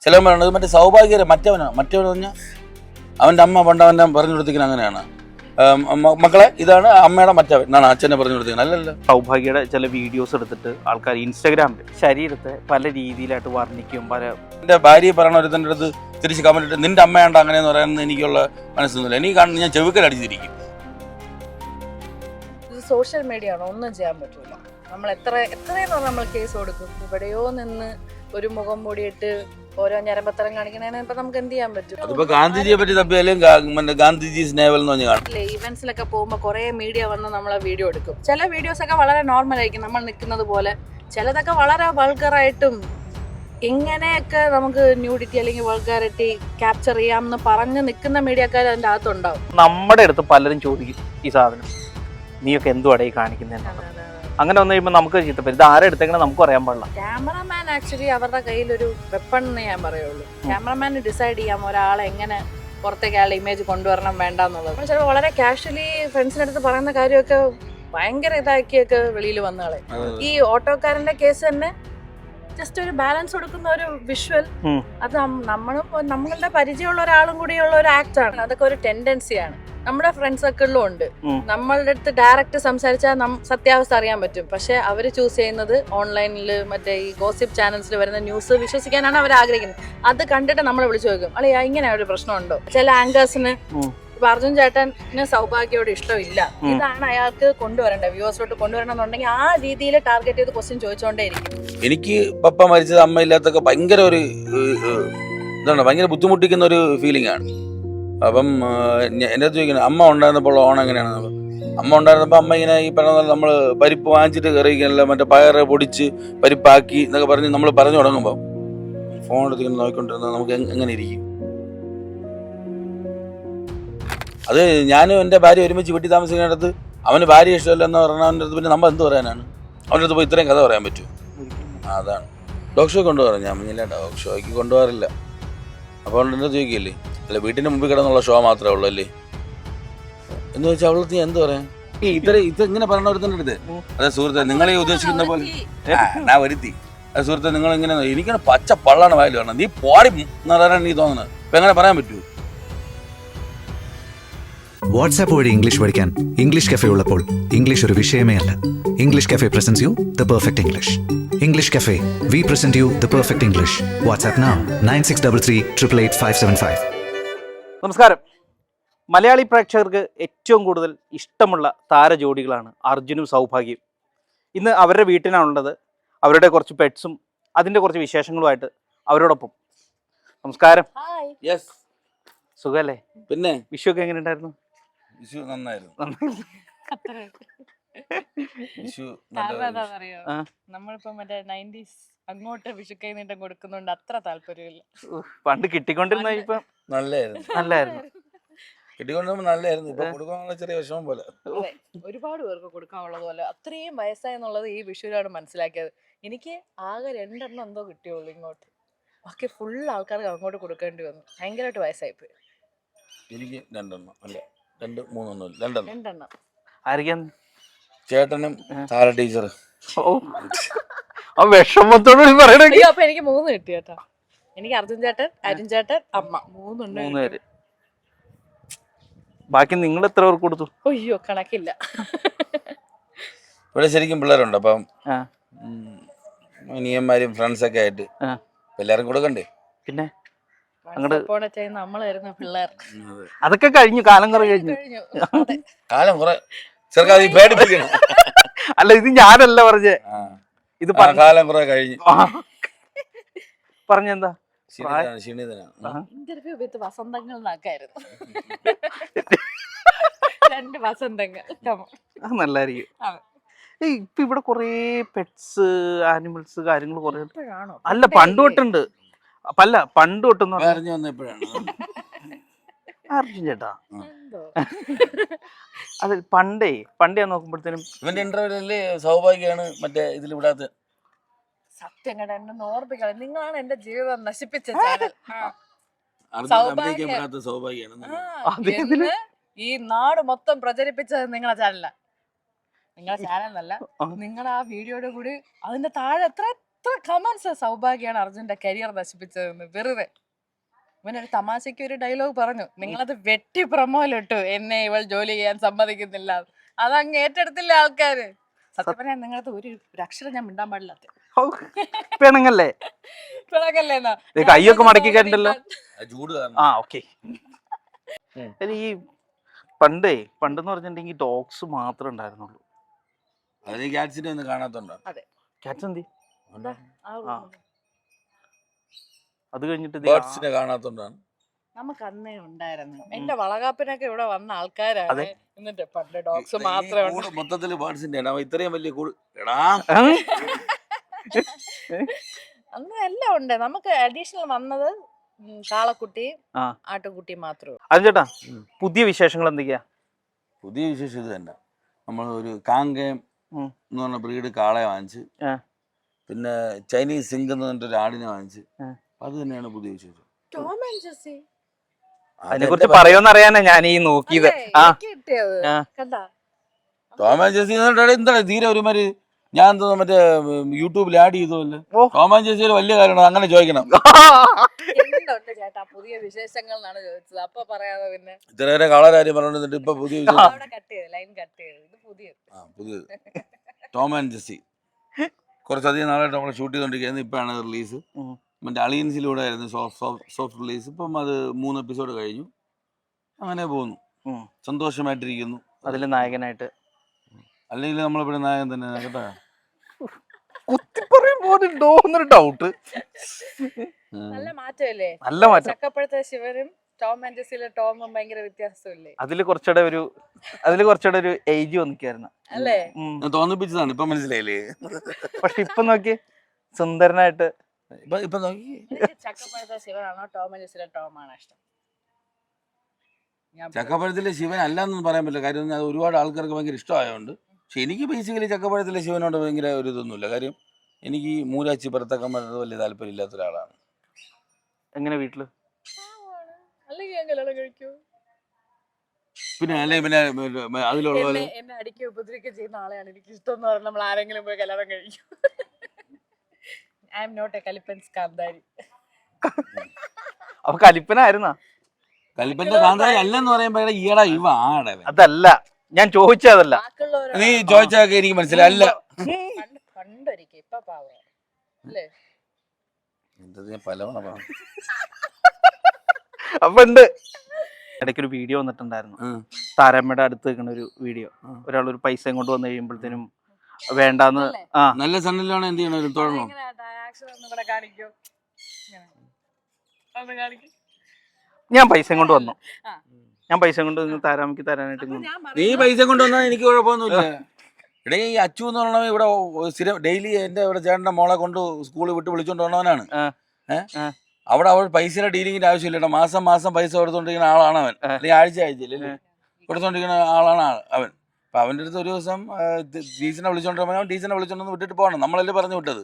ചിലവൻ പറയുന്നത് മറ്റേ സൗഭാഗ്യരെ മറ്റവൻ പറഞ്ഞാൽ അവൻ്റെ അമ്മ പണ്ട് അവൻ്റെ പറഞ്ഞു കൊടുത്തിരിക്കുന്നത് അങ്ങനെയാണ്. മക്കളെ ഇതാണ് അമ്മയുടെ മറ്റവൻ എന്നാണ് അച്ഛനെ പറഞ്ഞു കൊടുത്തിരിക്കുന്നത്. അല്ലല്ലോ. സൗഭാഗ്യയുടെ ചില വീഡിയോസ് എടുത്തിട്ട് ആൾക്കാർ ഇൻസ്റ്റാഗ്രാമിൽ ശരീരത്തെ പല രീതിയിലായിട്ട് വർണ്ണിക്കും. എൻ്റെ ഭാര്യയെ പറയണ ഒരുത്തൻ്റെ അടുത്ത് തിരിച്ച് കമന്റ് ഇട്ട് നിന്റെ അമ്മയാണ്ട് അങ്ങനെയെന്ന് പറയാനൊന്നും എനിക്കുള്ള മനസ്സൊന്നുമില്ല. എനിക്ക് കാണുന്നത് ഞാൻ ചെവുക്കൽ അടിച്ചിരിക്കും. സോഷ്യൽ മീഡിയ ആണോ ഒന്നും ചെയ്യാൻ പറ്റില്ല. നമ്മൾ എത്രയെന്ന് പറഞ്ഞാൽ നമ്മൾ കേസ് കൊടുക്കും. എവിടെയോ നിന്ന് ഒരു മുഖം മൂടിയിട്ട് ഓരോ ഞരമ്പത്തരം കാണിക്കണേന് ഇപ്പൊ നമുക്ക് എന്ത് ചെയ്യാൻ പറ്റും? അതിപ്പോ ഗാന്ധിജിയെ പറ്റി തപ്പിയാലും ഗാന്ധിജി സ്നേവൽ എന്ന് പറഞ്ഞാൽ ഇവന്റ്സിലൊക്കെ പോകുമ്പോ കുറെ മീഡിയ വന്ന് നമ്മളെ വീഡിയോ എടുക്കും. ചില വീഡിയോസ് ഒക്കെ വളരെ നോർമൽ ആയിരിക്കും, നമ്മൾ നിൽക്കുന്നത് പോലെ. ചിലതൊക്കെ വളരെ വൾഗറായിട്ടും എങ്ങനെയൊക്കെ നമുക്ക് ന്യൂഡിറ്റി അല്ലെങ്കിൽ വൾഗാരിറ്റി ക്യാപ്ചർ ചെയ്യാമെന്ന് പറഞ്ഞ് നിൽക്കുന്ന മീഡിയക്കാർ അതിന്റെ അകത്തുണ്ടാവും. നമ്മുടെ അടുത്ത് പലരും ചോദിക്കും ഈ സാധനം നീയൊക്കെ എന്തുവാടേ കാണിക്കുന്നതെന്നാണ്. അങ്ങനെ വന്നു കഴിയുമ്പോൾ നമുക്ക് ചീത്തപ്പറ്റും. ഇത് ആരെ എടുത്തേക്കണം നമുക്ക് അറിയാൻ പാടില്ല. ക്യാമറമാൻ ആക്ച്വലി അവരുടെ കയ്യിലൊരു വെപ്പൺ എന്ന് ഞാൻ പറയുള്ളൂ. ക്യാമറമാന് ഡിസൈഡ് ചെയ്യാം ഒരാളെ എങ്ങനെ പുറത്തേക്ക് അയാളുടെ ഇമേജ് കൊണ്ടുവരണം വേണ്ട എന്നുള്ളത്. ചിലപ്പോൾ വളരെ കാഷ്വലി ഫ്രണ്ട്സിന്റെ അടുത്ത് പറയുന്ന കാര്യമൊക്കെ ഭയങ്കര ഇതാക്കിയൊക്കെ വെളിയിൽ വന്നകളെ. ഈ ഓട്ടോക്കാരന്റെ കേസ് തന്നെ ജസ്റ്റ് ഒരു ബാലൻസ് കൊടുക്കുന്ന ഒരു വിഷ്വൽ, അത് നമ്മളുടെ പരിചയമുള്ള ഒരാളും കൂടിയുള്ള ഒരു ആക്ട് ആണ്. അതൊക്കെ ഒരു ടെൻഡൻസിയാണ് നമ്മുടെ ഫ്രണ്ട് സർക്കിളിലും ഉണ്ട്. നമ്മളുടെ അടുത്ത് ഡയറക്റ്റ് സംസാരിച്ചാൽ സത്യാവസ്ഥ അറിയാൻ പറ്റും. പക്ഷെ അവര് ചൂസ് ചെയ്യുന്നത് ഓൺലൈനിൽ മറ്റേ ഈ ഗോസിപ്പ് ചാനൽസിൽ വരുന്ന ന്യൂസ് വിശ്വസിക്കാനാണ് അവർ ആഗ്രഹിക്കുന്നത്. അത് കണ്ടിട്ട് നമ്മളെ വിളിച്ചു നോക്കും, അല്ലെ ഇങ്ങനെ ഒരു പ്രശ്നമുണ്ടോ? ചില ആങ്കേഴ്സിന് ഇപ്പൊ അർജുൻ ചേട്ടന് സൗഭാഗ്യയോട് ഇഷ്ടമില്ല, ഇതാണ് അയാൾക്ക് കൊണ്ടുവരേണ്ടത്, വ്യൂവേഴ്സിലോട്ട് കൊണ്ടുവരണമെന്നുണ്ടെങ്കിൽ ആ രീതിയിൽ ടാർഗറ്റ് ചെയ്ത് ക്വസ്റ്റ്യൻ ചോദിച്ചുകൊണ്ടേയിരിക്കും. എനിക്ക് പപ്പ മരിച്ചത് അമ്മ ഇല്ലാത്തൊക്കെ ഭയങ്കര ഒരു ഇതാണ്, ഭയങ്കര ബുദ്ധിമുട്ടിക്കുന്ന ഒരു ഫീലിംഗ് ആണ്. അപ്പം എൻ്റെ അടുത്ത് ചോദിക്കുന്നത് അമ്മ ഉണ്ടായിരുന്നപ്പോൾ ഓണം എങ്ങനെയാണ്? അമ്മ ഉണ്ടായിരുന്നപ്പോൾ അമ്മ ഇങ്ങനെ ഈ പറഞ്ഞ നമ്മൾ പരിപ്പ് വാങ്ങിച്ചിട്ട് കറിയിക്കാനല്ല, മറ്റേ പയറ് പൊടിച്ച് പരിപ്പാക്കി എന്നൊക്കെ പറഞ്ഞ് നമ്മൾ പറഞ്ഞു തുടങ്ങുമ്പോൾ ഫോൺ എടുത്ത് നോക്കിക്കൊണ്ടിരുന്നത് നമുക്ക് എങ്ങനെ ഇരിക്കും? അത് ഞാനും എൻ്റെ ഭാര്യ ഒരുമിച്ച് വീട്ടിൽ താമസിക്കുന്നിടത്ത് അവന് ഭാര്യ ഇഷ്ടമല്ല എന്ന് പറഞ്ഞവൻ്റെ അടുത്ത് പിന്നെ നമ്മൾ എന്ത് പറയാനാണ്? അവൻ്റെ അടുത്ത് പോയി ഇത്രയും കഥ പറയാൻ പറ്റുമോ? അതാണ് ഡോഗ് ഷോ കൊണ്ടുപോകാറ്. ഞാൻ പറഞ്ഞില്ല ഡോഗ് ഷോയ്ക്ക് കൊണ്ടുപോകാറില്ല. അപ്പോൾ എൻ്റെ ചോദിക്കില്ലേ, അല്ല വീട്ടിൻ്റെ മുമ്പിൽ കിടന്നുള്ള ഷോ മാത്രമേ ഉള്ളൂ അല്ലേ എന്ന് ചോദിച്ചാൽ അവളത്ത് ഞാൻ എന്ത് പറയാൻ? ഇത് ഇങ്ങനെ പറഞ്ഞ ഒരുത്തൻ്റെ അടുത്ത് അതെ സുഹൃത്തെ നിങ്ങളെ ഉദ്ദേശിക്കുന്ന പോലെ ഞാൻ വരുത്തി. അതെ സുഹൃത്തെ നിങ്ങൾ ഇങ്ങനെ എനിക്കാണ് പച്ച പള്ളാണ് വായിൽ വേണം, നീ പോടി എന്ന് പറയാനാണ് നീ തോന്നുന്നത്. ഇപ്പം എങ്ങനെ പറയാൻ പറ്റുമോ? വാട്സാപ്പ് വഴി ഇംഗ്ലീഷ് പഠിക്കാൻ ഇംഗ്ലീഷ് കഫേ ഉള്ളപ്പോൾ ഇംഗ്ലീഷ് ഒരു വിഷയമേ അല്ല. English cafe presents you the perfect English. English cafe, we present you the perfect English. WhatsApp now 9633888575. നമസ്കാരം. മലയാളി പ്രേക്ഷകർക്ക് ഏറ്റവും കൂടുതൽ ഇഷ്ടമുള്ള താരജോഡികളാണ് അർജുനും സൗഭാഗ്യയും. ഇന്ന് അവരുടെ വീട്ടിലാണുള്ളത്. അവരുടെ കുറച്ച് പെറ്റ്സും അതിൻ്റെ കുറച്ച് വിശേഷങ്ങളുമായിട്ട് അവരോടൊപ്പം. നമസ്കാരം. സുഖല്ലേ? പിന്നെ വിഷു ഒക്കെ എങ്ങനെ ഉണ്ടായിരുന്നു? വിഷു നന്നായിരുന്നു. നമ്മളിപ്പോ മറ്റേ 90s അങ്ങോട്ട് വിഷു കൈ നീട്ടം കൊടുക്കുന്നുണ്ട്, അത്ര താല്പര്യമില്ല. പണ്ട് കിട്ടിക്കൊണ്ടിരുന്ന ഇപ്പൊ നല്ലായിരുന്നു. കിട്ടിക്കൊണ്ടിരുമ്പോ നല്ലായിരുന്നു. ഇപ്പൊ കൊടുക്കാനുള്ള ചെറിയ വിഷമം പോലെ. ഒരുപാട് പേർക്ക് കൊടുക്കാനുള്ളത് പോലെ അത്രയും വയസ്സായെന്നുള്ളത് ഈ വിഷുവിലാണ് മനസ്സിലാക്കിയത്. എനിക്ക് ആകെ 2 എണ്ണം എന്തോ കിട്ടിയുള്ളൂ ഇങ്ങോട്ട്. ബാക്കി ഫുൾ ആൾക്കാർക്ക് അങ്ങോട്ട് കൊടുക്കേണ്ടി വന്നു. ഭയങ്കരമായിട്ട് വയസ്സായിപ്പോയി. എനിക്ക് 2 എണ്ണം അല്ല 2, 3 ഒന്നും 2 എണ്ണം. ആയിരിക്കും ചേട്ടനും താര ടീച്ചർ. വിഷമത്തോട് പറയണ. അപ്പൊ എനിക്ക് 3 കിട്ടി കേട്ടോ. എനിക്ക് അർജുൻ ചേട്ടൻ, അമ്മ 3 പേര്. ബാക്കി നിങ്ങൾ എത്ര പേർക്ക് കൊടുത്തു? അയ്യോ കണക്കില്ല. ഇവിടെ ശരിക്കും പിള്ളേരുണ്ട്. അപ്പം അനിയന്മാരും ഫ്രണ്ട്സൊക്കെ ആയിട്ട് എല്ലാരും കൊടുക്കണ്ടേ? പിന്നെ നമ്മളായിരുന്നു പിള്ളേർ. അതൊക്കെ കഴിഞ്ഞു, കാലം കുറെ കഴിഞ്ഞു. കാലം കുറെ ചെറുക്കാതെ പേടിപ്പിക്കണം. അല്ല ഇത് ഞാനല്ല പറഞ്ഞേ, ഇത് കാലം കുറെ കഴിഞ്ഞു. പറഞ്ഞെന്താ? ഇന്റർവ്യൂ വിത്ത് വസന്തങ്ങൾ എന്നാക്കായിരുന്നു. 2 വസന്തങ്ങൾ നല്ലായിരിക്കും. ഇപ്പൊ ഇവിടെ കൊറേ പെറ്റ്സ്, ആനിമൽസ് കാര്യങ്ങൾ കൊറേ. അല്ല പണ്ട് തൊട്ടുണ്ട്. അല്ല പണ്ട് തൊട്ടെന്ന് അർജുൻ ചേട്ടാ. അത് പണ്ടേ ഞാൻ നോക്കുമ്പോഴത്തേനും ഇവന്റെ ഇന്റർവ്യൂലല്ലേ സൗഭാഗ്യാണ് മറ്റേ ഇതിൽ വിടാത്ത. സത്യം കേട്ടോ, എന്നെ ഓർപ്പിക്കണം. നിങ്ങളാണ് എന്റെ ജീവിതം നശിപ്പിച്ച സൗഭാഗ്യാണ്. ഈ നാട് മൊത്തം പ്രചരിപ്പിച്ചത് നിങ്ങളെ ചാനലല്ല. നിങ്ങളെ ചാനലല്ല, നിങ്ങളുടെ ആ വീഡിയോയുടെ കൂടി അതിന്റെ താഴെ എത്ര എത്ര കമന്റ്സ് സൗഭാഗ്യമാണ് അർജുന്റെ കരിയർ നശിപ്പിച്ചതെന്ന് വെറുതെ. ഇവനൊരു തമാശയ്ക്ക് ഒരു ഡയലോഗ് പറഞ്ഞു, നിങ്ങളത് വെട്ടി പ്രൊമോയിലിട്ടു, എന്നെ ഇവൾ ജോലി ചെയ്യാൻ സമ്മതിക്കുന്നില്ല. അതങ്ങ് ഏറ്റെടുത്തില്ല ആൾക്കാര്. സത്യം പറഞ്ഞാൽ നിങ്ങളത് ഒരു അക്ഷരം ഞാൻ മിണ്ടാൻ പാടില്ല. പെണങ്ങല്ലേ? പിണക്കല്ലേന്നാ കൈയൊക്കെ മടക്കി കണ്ടല്ലോ. ചൂട് ആ ഓക്കെ. ഈ പണ്ടെന്ന് പറഞ്ഞിട്ടുണ്ടെങ്കിൽ ഡോഗ്സ് മാത്രമേ ഉണ്ടായിരുന്നുള്ളൂ. അതിന് ക്യാറ്റ്സിനെ ഒന്നും കാണാത്തോണ്ടോ? ക്യാറ്റ്സ് എന്തി? അത് കഴിഞ്ഞിട്ട് ബേർഡ്സിനെ കാണാത്തോണ്ടാണ്. നമുക്ക് അന്നേ ഉണ്ടായിരുന്നു. എന്റെ വളകാപ്പിനൊക്കെ ഇവിടെ വന്ന ആൾക്കാരാണ്. എന്നിട്ട് പണ്ട് ഡോഗ്സ് മാത്രമേ മൊത്തത്തില് ബേർഡ്സിന്റെ ഇത്രയും വലിയ കൂട് എടാ. അന്ന് എല്ലാം ഉണ്ട്. നമുക്ക് അഡീഷണൽ വന്നത് കാളക്കുട്ടി, ആട്ടുകുട്ടി മാത്രമേ. അത് ചേട്ടാ, പുതിയ വിശേഷങ്ങൾ എന്തൊക്കെയാ? പുതിയ വിശേഷം ഇത് തന്നെ. നമ്മൾ ഒരു കാങ്കയം എന്ന് പറഞ്ഞ ബ്രീഡ് കാളയെ വാങ്ങിച്ച്, പിന്നെ ചൈനീസ് സിങ്ക് എന്ന് പറഞ്ഞിട്ട് ഒരു ആടിനെ വാങ്ങിച്ച്. അത് തന്നെയാണ് പുതിയ വിശേഷം. ടോം ആൻഡ് ജെസ്സി അതിനെ കുറിച്ച് പറയുമെന്ന് അറിയാനാ ഞാൻ ഈ നോക്കിയത്. ടോം ആൻഡ് ജെസ്സി എന്താണ് തീരെ ഒരുമാതിരി. ഞാൻ എന്തോ മറ്റേ യൂട്യൂബിൽ ആഡ് ചെയ്തോല്ലേ. ടോം ആൻഡ് ജെസ്സി ഒരു വലിയ കാര്യമാണ്, അങ്ങനെ ചോദിക്കണം. ചേട്ടാ പുതിയ വിശേഷങ്ങൾ എന്നാണ് ചോദിച്ചത്, അപ്പൊ പറയാതെ പിന്നെ ഇത്രയേറെ കാളകാര്യം പറഞ്ഞിട്ട് ഇപ്പൊ പുതിയ പുതിയത് ടോം ആൻഡ് ജെസ്സി കുറച്ചധികം നാളായിട്ട് നമ്മൾ ഷൂട്ട് ചെയ്തോണ്ടിരിക്കുന്നത്. ഇപ്പോഴാണ് റിലീസ്. മറ്റേ അളിയൻസിലൂടെ ആയിരുന്നു സോഫ്റ്റ് റിലീസ്. ഇപ്പം അത് 3 എപ്പിസോഡ് കഴിഞ്ഞു. അങ്ങനെ പോകുന്നു, സന്തോഷമായിട്ടിരിക്കുന്നു. അതിൽ നായകനായിട്ട് അല്ലെങ്കിൽ നമ്മളിവിടെ നായകൻ തന്നെ കേട്ടോ. ഡൗട്ട്. നല്ല മാറ്റമല്ലേ? നല്ല മാറ്റം. ചക്കപ്പഴത്തെ ശിവനും ടോം ആൻഡ് ജെസ്സിയിലെ ടോമും ഭയങ്കര വ്യത്യാസമില്ലേ? അതില് കുറച്ചുകൂടെ ഒരു ഏജ് വന്നിക്കായിരുന്നു അല്ലേ? തോന്നിപ്പിച്ചതാണ്, ഇപ്പൊ മനസ്സിലായില്ലേ? പക്ഷെ ഇപ്പൊ നോക്കി സുന്ദരനായിട്ട്. ഇപ്പൊ നോക്കി ചക്കപ്പഴത്തെ ശിവനാണോ ടോം ആൻഡ് ജെസ്സിയിലെ ടോമാണോ ഇഷ്ടം? ചക്കപ്പഴത്തിലെ ശിവൻ അല്ലാന്നൊന്നും പറയാൻ പറ്റില്ല. കാര്യം അത് ഒരുപാട് ആൾക്കാർക്ക് ഭയങ്കര ഇഷ്ടമായതുകൊണ്ട്. പക്ഷെ എനിക്ക് ബേസിക്കലി ചക്കപ്പഴത്തിലെ ശിവനോട് ഭയങ്കര ഒരു ഇതൊന്നുമില്ല. കാര്യം എനിക്ക് മൂരാച്ചി പുറത്തൊക്കെ വലിയ താല്പര്യം ഇല്ലാത്ത ഒരാളാണ്. എങ്ങനെ വീട്ടില് പിന്നെ അല്ലെ പിന്നെ അതിലുള്ള എന്നെ അടിക്കുക ഉപദ്രവിക്കുക ചെയ്യുന്ന ആളെയാണ് എനിക്ക് ഇഷ്ടം എന്ന് പറഞ്ഞാൽ നമ്മൾ ആരെങ്കിലും പോയി കല്യാണം കഴിക്കും. ഐ എം നോട്ട് എ കലിപ്പൻസ് കാന്താരി. അപ്പൊ കലിപ്പനായിരുന്നാ? കലിപ്പന്റെ കാന്താരി അല്ലെന്ന് പറയുമ്പോ ഈടാ ഇവ ആടെ. അതല്ല ഞാൻ ചോദിച്ചതല്ല. നീ ചോദിച്ചതൊക്കെ എനിക്ക് മനസ്സിലായി. അല്ല പണ്ടൊരിക്കും ഇപ്പൊ പാവം അല്ലേ? അപ്പൊ ഉണ്ട്. ഇടയ്ക്കൊരു വീഡിയോ വന്നിട്ടുണ്ടായിരുന്നു, താരമ്മയുടെ അടുത്ത് നിൽക്കുന്ന ഒരു വീഡിയോ. ഒരാൾ ഒരു പൈസ കൊണ്ട് വന്നു കഴിയുമ്പോഴത്തേനും വേണ്ടാന്ന്. നല്ല സണ്ണിലാണ് എന്ത് ചെയ്യണം, തൊഴണോ? ഞാൻ പൈസ കൊണ്ട് വന്നു. താരാമയ്ക്ക് തരാനായിട്ട്. നീ പൈസ കൊണ്ടുവന്നാൽ എനിക്ക് കുഴപ്പമൊന്നുമില്ല. ഇവിടെ ഈ അച്ചു എന്ന് പറഞ്ഞ ഇവിടെ സ്ഥിരം ഡെയിലി എന്റെ ഇവിടെ ചേട്ടന്റെ മോളെ കൊണ്ട് സ്കൂളിൽ വിട്ട് വിളിച്ചോണ്ട് വന്നവനാണ്. അവിടെ അവൾ പൈസയുടെ ഡീലിങ്ങിന്റെ ആവശ്യമില്ല. മാസം മാസം പൈസ കൊടുത്തോണ്ടിരിക്കുന്ന ആളാണ് അവൻ. അല്ലെങ്കിൽ ആഴ്ചയില്ലേ കൊടുത്തോണ്ടിരിക്കുന്ന ആളാണ് അവൻ. അപ്പൊ അവന്റെ അടുത്ത് ഒരു ദിവസം ടീച്ചറിനെ വിളിച്ചോണ്ട് അവൻ ടീച്ചറിനെ വിളിച്ചോണ്ടൊന്ന് വിട്ടിട്ട് പോകണം. നമ്മളല്ലേ പറഞ്ഞു വിട്ടത്.